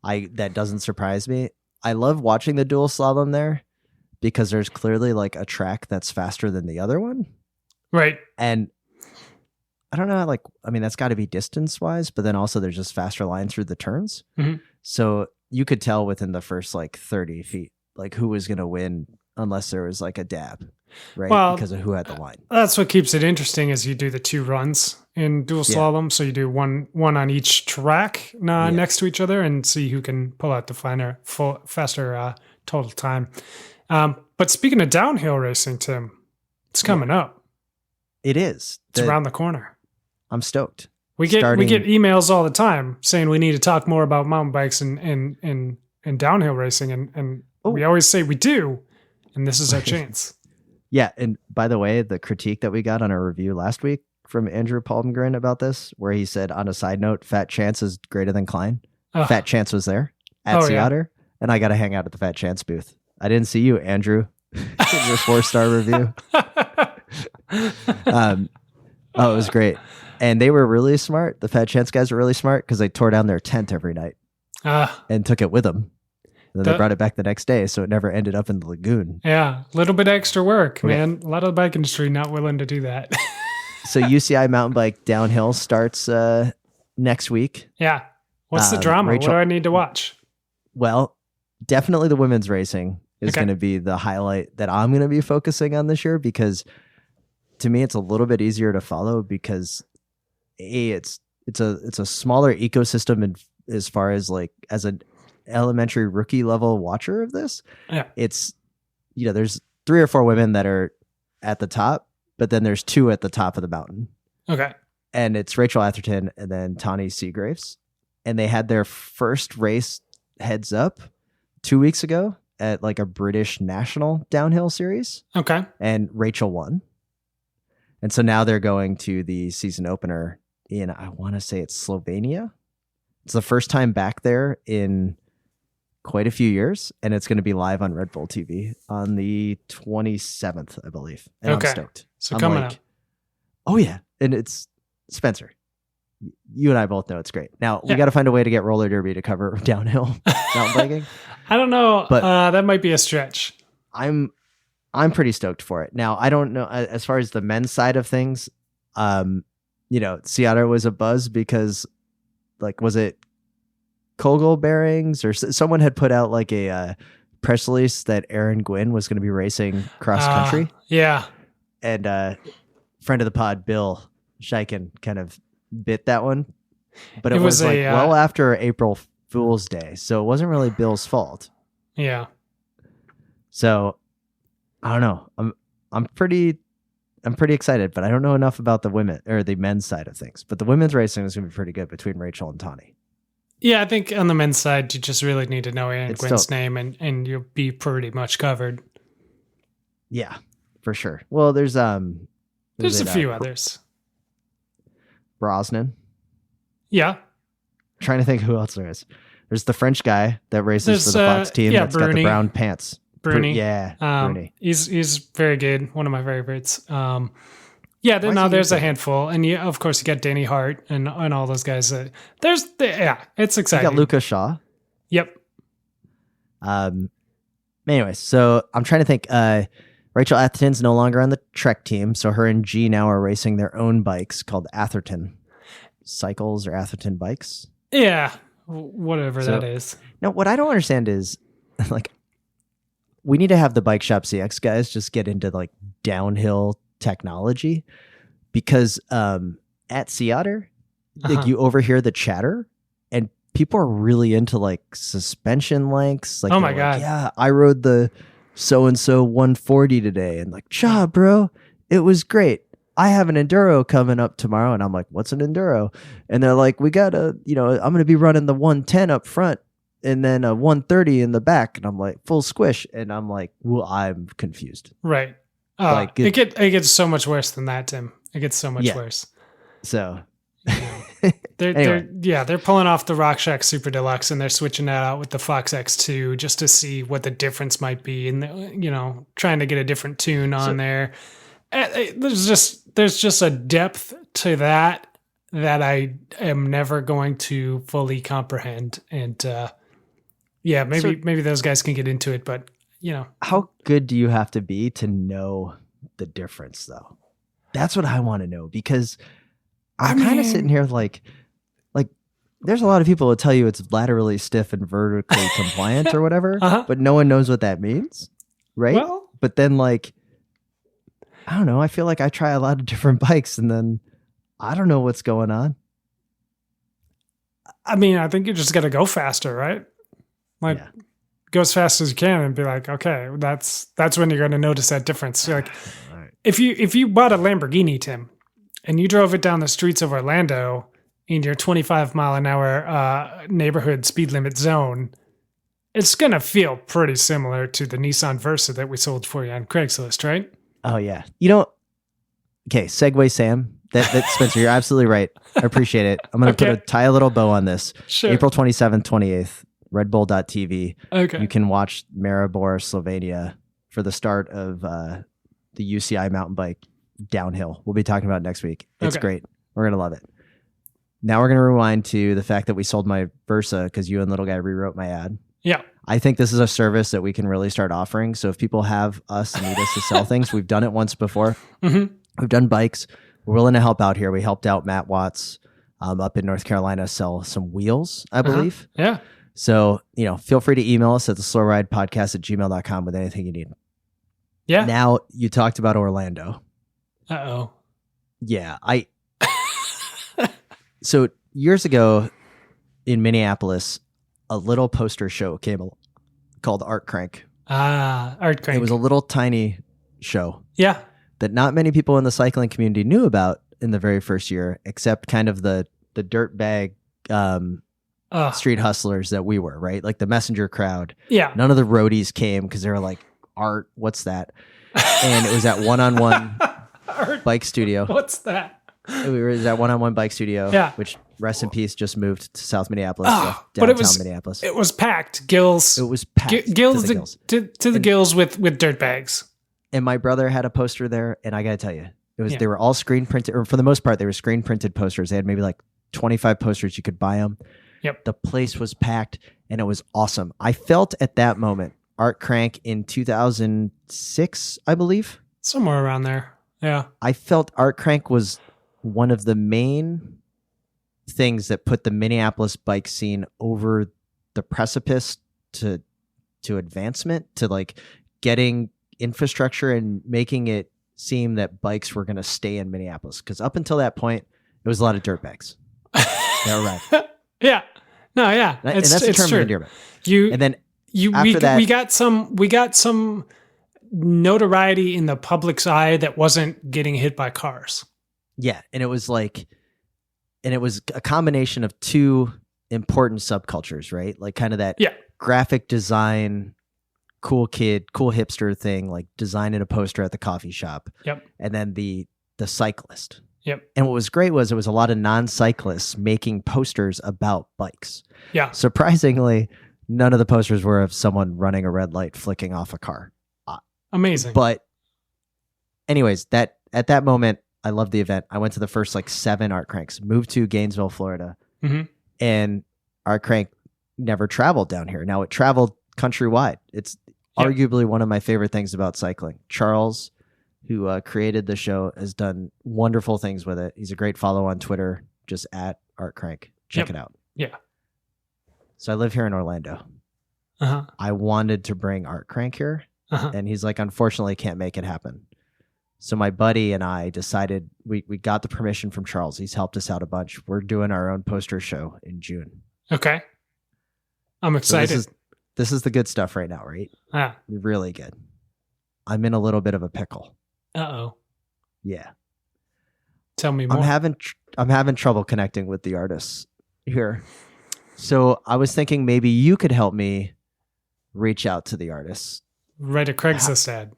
that doesn't surprise me. I love watching the dual slalom there, because there's clearly like a track that's faster than the other one. Right. And I don't know, that's got to be distance wise, but then also there's just faster lines through the turns. Mm-hmm. So you could tell within the first like 30 feet, like who was going to win, unless there was like a dab, right? Well, because of who had the line. That's what keeps it interesting, is you do the 2 runs in dual slalom. So you do one on each track next to each other, and see who can pull out the faster total time. But speaking of downhill racing, Tim, it's coming up. It is. It's around the corner. I'm stoked. We get emails all the time saying we need to talk more about mountain bikes and in downhill racing, and Oh. we always say we do, and this is our chance. Yeah, and by the way, the critique that we got on our review last week from Andrew Palmgren about this, where he said, on a side note, Fat Chance is greater than Klein. Oh. Fat Chance was there at Sea Otter, and I got to hang out at the Fat Chance booth. I didn't see you, Andrew, in your 4-star review. It was great. And they were really smart. The Fat Chance guys were really smart because they tore down their tent every night and took it with them. And then they brought it back the next day, so it never ended up in the lagoon. Yeah, a little bit extra work, man. A lot of the bike industry not willing to do that. So UCI mountain bike downhill starts next week. Yeah. What's the drama? Rachel, what do I need to watch? Well, definitely the women's racing is going to be the highlight that I'm going to be focusing on this year, because to me it's a little bit easier to follow because it's a smaller ecosystem in, as far as like as an elementary rookie level watcher of this. Yeah. It's, there's 3 or 4 women that are at the top, but then there's 2 at the top of the mountain. Okay. And it's Rachel Atherton and then Tawny Seagraves. And they had their first race heads up 2 weeks ago at like a British national downhill series. Okay. And Rachel won. And so now they're going to the season opener in, I want to say it's Slovenia. It's the first time back there in quite a few years. And it's going to be live on Red Bull TV on the 27th, I believe. And I'm stoked. So I'm coming up. Oh yeah. And it's Spencer. You and I both know it's great. Now we got to find a way to get roller derby to cover downhill mountain biking. I don't know, but that might be a stretch. I'm pretty stoked for it. Now I don't know as far as the men's side of things. Sea Otter was a buzz because, like, was it Kogel bearings or someone had put out like a press release that Aaron Gwynn was going to be racing cross country. Yeah, and friend of the pod Bill Scheiken kind of bit that one, but it was like well after April Fool's Day, so it wasn't really Bill's fault. Yeah. So I don't know. I'm pretty excited, but I don't know enough about the women or the men's side of things. But the women's racing is going to be pretty good between Rachel and Tawny. Yeah, I think on the men's side, you just really need to know Aaron Gwynn's name, and you'll be pretty much covered. Yeah, for sure. Well, there's a few others. Brosnan. Yeah. Trying to think who else there is. There's the French guy that races for the Fox team that's got the brown pants. Bruni. Bruni. He's very good. One of my favorites. There's a handful. And of course you got Danny Hart and all those guys. It's exciting. You got Luca Shaw. Yep. Anyways, so I'm trying to think. Rachel Atherton's no longer on the Trek team, so her and G now are racing their own bikes called Atherton Cycles or Atherton Bikes. Yeah, whatever that is. Now, what I don't understand is, like, we need to have the Bike Shop CX guys just get into like downhill technology, because at Sea Otter, like, you overhear the chatter, and people are really into like suspension lengths. Like, oh my god, yeah, I rode the so-and-so 140 today, and like, cha, bro, it was great. I have an enduro coming up tomorrow. And I'm like, what's an enduro? And they're like, we got I'm going to be running the 110 up front and then a 130 in the back. And I'm like, full squish. And I'm like, well, I'm confused. Right. It gets so much worse than that, Tim. It gets so much worse. So they're pulling off the Rock Shack Super Deluxe and they're switching that out with the Fox X2 just to see what the difference might be, and trying to get a different tune on there. There's just a depth to that I am never going to fully comprehend, and maybe those guys can get into it, but how good do you have to be to know the difference, though? That's what I want to know, because I'm kind of sitting here like there's a lot of people who tell you it's laterally stiff and vertically compliant or whatever, but no one knows what that means, right? Well, but then, like, I don't know, I feel like I try a lot of different bikes and then I don't know what's going on. I mean, I think you just got to go faster, right? Go as fast as you can and be like, okay, that's when you're going to notice that difference. Like, right. if you bought a Lamborghini, Tim, and you drove it down the streets of Orlando in your 25 mile an hour neighborhood speed limit zone, it's going to feel pretty similar to the Nissan Versa that we sold for you on Craigslist, right? Oh yeah. Okay, segue Sam. That Spencer, you're absolutely right. I appreciate it. I'm going to tie a little bow on this. Sure. April 27th, 28th, redbull.tv. Okay. You can watch Maribor, Slovenia for the start of the UCI mountain bike downhill. We'll be talking about it next week. It's great. We're going to love it. Now we're going to rewind to the fact that we sold my Versa because you and Little Guy rewrote my ad. Yeah. I think this is a service that we can really start offering. So if people have us and need us to sell things, we've done it once before. Mm-hmm. We've done bikes. We're willing to help out here. We helped out Matt Watts up in North Carolina sell some wheels, I believe. Yeah. So, feel free to email us at theslowridepodcast@gmail.com with anything you need. Yeah. Now, you talked about Orlando. Uh-oh. Yeah. So years ago in Minneapolis, a little poster show came called Art Crank. Art Crank. It was a little tiny show. Yeah. That not many people in the cycling community knew about in the very first year, except kind of the dirt bag street hustlers that we were, right? Like the messenger crowd. Yeah. None of the roadies came because they were like, art, what's that? And it was at One-on-One Bike Studio. What's that? It was at One-on-One Bike Studio, Yeah. which, rest in peace, just moved to South Minneapolis, But downtown Minneapolis. It was packed. Gills. It was packed Gills to the gills. to the gills with dirt bags. And my brother had a poster there, and I got to tell you, Yeah. they were all screen printed, or for the most part, they were screen printed posters. They had maybe like 25 posters. You could buy them. Yep. The place was packed, and it was awesome. I felt at that moment, Art Crank in 2006, I believe. Somewhere around there. Yeah. I felt Art Crank was one of the main things that put the Minneapolis bike scene over the precipice to advancement, to like getting infrastructure and making it seem that bikes were going to stay in Minneapolis. Because up until that point, it was a lot of dirt bags. Yeah, right. Yeah. No, yeah. And that's a term of endearment. We got some notoriety in the public's eye that wasn't getting hit by cars. Yeah, and it was a combination of two important subcultures, right? Like kind of that graphic design, cool kid, cool hipster thing, like designing a poster at the coffee shop. Yep. And then the cyclist. Yep. And what was great was it was a lot of non-cyclists making posters about bikes. Yeah. Surprisingly, none of the posters were of someone running a red light flicking off a car. Amazing. But anyways, at that moment, I loved the event. I went to the first 7 Art Cranks, moved to Gainesville, Florida, and Art Crank never traveled down here. Now it traveled countrywide. It's arguably one of my favorite things about cycling. Charles, who created the show, has done wonderful things with it. He's a great follow on Twitter, just at Art Crank. Check it out. Yeah. So I live here in Orlando. Uh-huh. I wanted to bring Art Crank here, and he's like, unfortunately, can't make it happen. So my buddy and I decided we got the permission from Charles. He's helped us out a bunch. We're doing our own poster show in June. Okay. I'm excited. So this is the good stuff right now, right? Really good. I'm in a little bit of a pickle. Uh-oh. Yeah. Tell me more. I'm having trouble connecting with the artists here. So I was thinking maybe you could help me reach out to the artists. Write a Craigslist ad.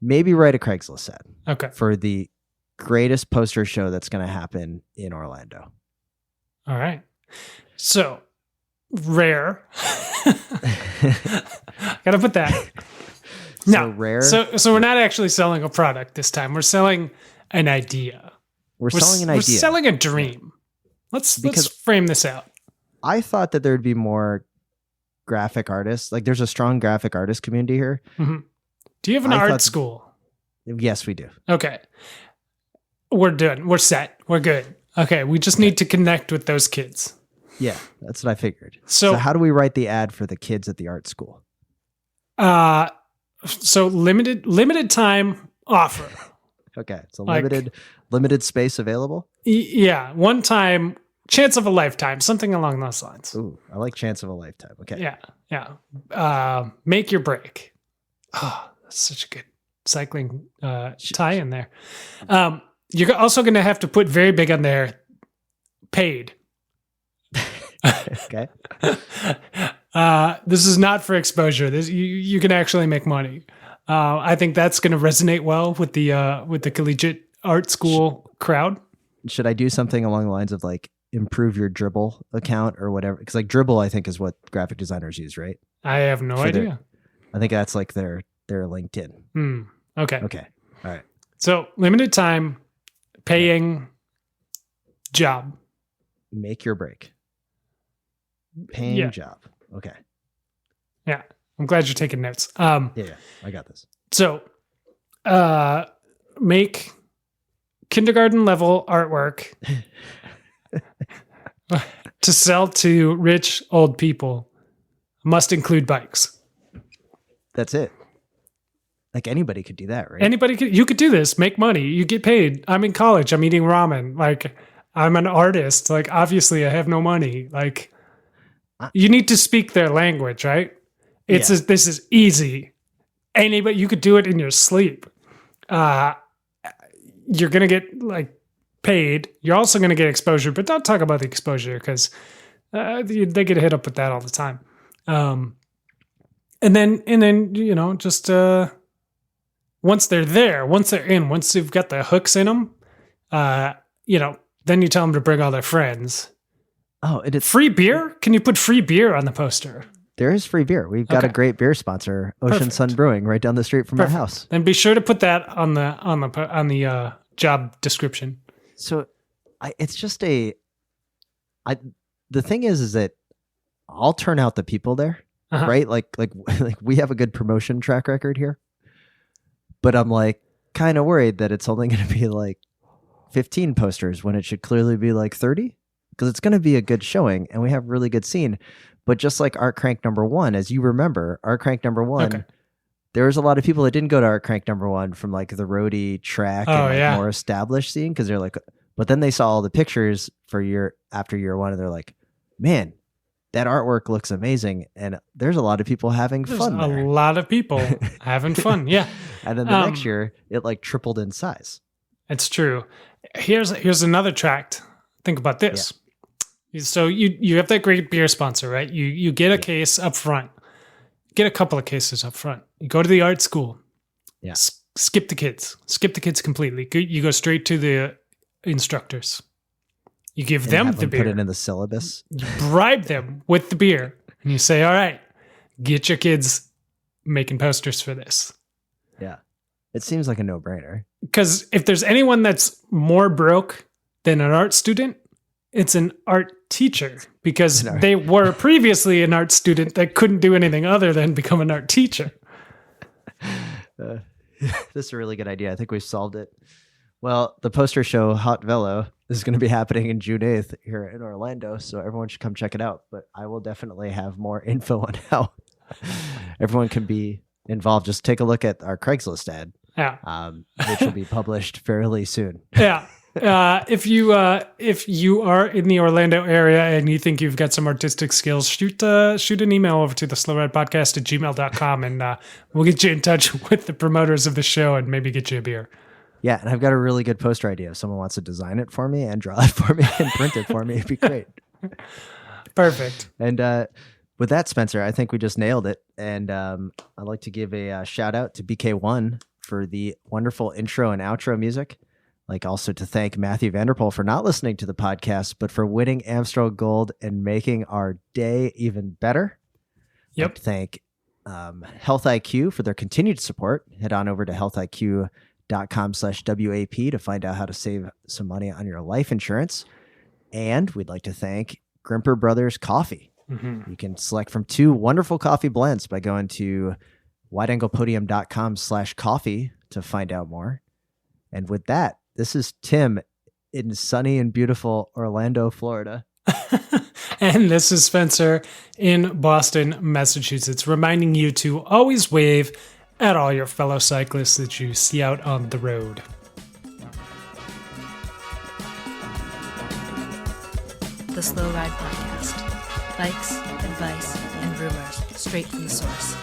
Maybe write a Craigslist ad. Okay. For the greatest poster show that's going to happen in Orlando. All right. So, rare. Gotta put that. No, rare. So we're not actually selling a product this time. We're selling an idea. We're selling an idea. We're selling a dream. Let's frame this out. I thought that there'd be more graphic artists. Like there's a strong graphic artist community here. Mm-hmm. Do you have an art school? Yes, we do. Okay. We're done. We're set. We're good. Okay. We just need to connect with those kids. Yeah, that's what I figured. So how do we write the ad for the kids at the art school? So limited time offer. Okay. It's a limited space available. Yeah. One time, chance of a lifetime, something along those lines. Ooh, I like chance of a lifetime. Okay. Yeah. Yeah. Make your break. Oh, that's such a good cycling tie in there. You're also going to have to put very big on there, paid. Okay. This is not for exposure. This you can actually make money. I think that's going to resonate well with the collegiate art school crowd. Should I do something along the lines of like improve your Dribble account or whatever? Because like Dribble, I think is what graphic designers use, right? I have no idea. I think that's like their LinkedIn. Okay. Okay. All right. So limited time, paying job. Make your break. Paying job. Okay. Yeah. I'm glad you're taking notes. Yeah, I got this. So, make kindergarten level artwork to sell to rich old people. Must include bikes. That's it. Like anybody could do that, right? You could do this, make money, you get paid. I'm in college, I'm eating ramen. Like, I'm an artist. Like, obviously I have no money. Like, you need to speak their language, right? This is easy. Anybody, you could do it in your sleep. You're gonna get like paid. You're also gonna get exposure, but don't talk about the exposure because they get hit up with that all the time. And then just once they're there, once they're in, once you've got the hooks in them, then you tell them to bring all their friends. Oh, it is free beer. Can you put free beer on the poster? There is free beer. We've got a great beer sponsor, Ocean Sun Brewing, right down the street from our house. Then be sure to put that on the job description. So, it's just the thing is that I'll turn out the people there, right? Like we have a good promotion track record here, but I'm like kind of worried that it's only going to be like 15 posters when it should clearly be like 30 because it's going to be a good showing and we have really good scene. But just like Art Crank #1, as you remember, Art Crank #1, there was a lot of people that didn't go to Art Crank #1 from like the roadie track and more established scene because they're like, but then they saw all the pictures for after year one and they're like, man, that artwork looks amazing. And there's a lot of people having fun there. A lot of people having fun, yeah. And then the next year, it like tripled in size. It's true. Here's another tract. Think about this. Yeah. So you have that great beer sponsor, right? You get a case up front. Get a couple of cases up front. You go to the art school. Yeah. Skip the kids. Skip the kids completely. You go straight to the instructors. You give them the beer. Put it in the syllabus. You bribe them with the beer. And you say, all right, get your kids making posters for this. Yeah. It seems like a no-brainer. Because if there's anyone that's more broke than an art student, it's an art teacher because they were previously an art student that couldn't do anything other than become an art teacher. This is a really good idea. I think we've solved it. Well, the poster show Hot Velo is going to be happening in June 8th here in Orlando, so everyone should come check it out. But I will definitely have more info on how everyone can be involved. Just take a look at our Craigslist ad, which will be published fairly soon. Yeah. If you are in the Orlando area and you think you've got some artistic skills, shoot an email over to the slowridepodcast@gmail.com and we'll get you in touch with the promoters of the show and maybe get you a beer. Yeah, and I've got a really good poster idea. If someone wants to design it for me and draw it for me and print it for me, it'd be great. Perfect. And with that, Spencer, I think we just nailed it. And I'd like to give a shout out to BK1 for the wonderful intro and outro music. Like also to thank Matthew Vanderpool for not listening to the podcast, but for winning Amstel Gold and making our day even better. Yep. I'd like to thank Health IQ for their continued support. Head on over to healthiq.com/WAP to find out how to save some money on your life insurance. And we'd like to thank Grimpeur Bros Coffee. Mm-hmm. You can select from 2 wonderful coffee blends by going to wideanglepodium.com/coffee to find out more. And with that, this is Tim in sunny and beautiful Orlando, Florida. And this is Spencer in Boston, Massachusetts, reminding you to always wave at all your fellow cyclists that you see out on the road. The Slow Ride Podcast. Bikes, advice, and rumors straight from the source.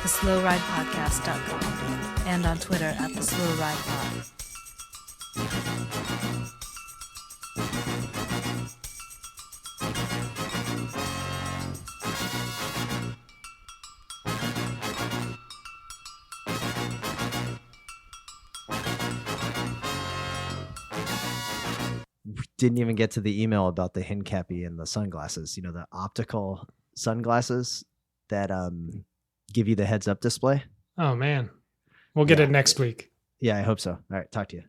TheSlowRidePodcast.com and on Twitter at TheSlowRidePod. didn't even get to the email about the Hincappy and the sunglasses. You know, the optical sunglasses that give you the heads up display. Oh man, we'll get it next week. Yeah, I hope so. All right, talk to you.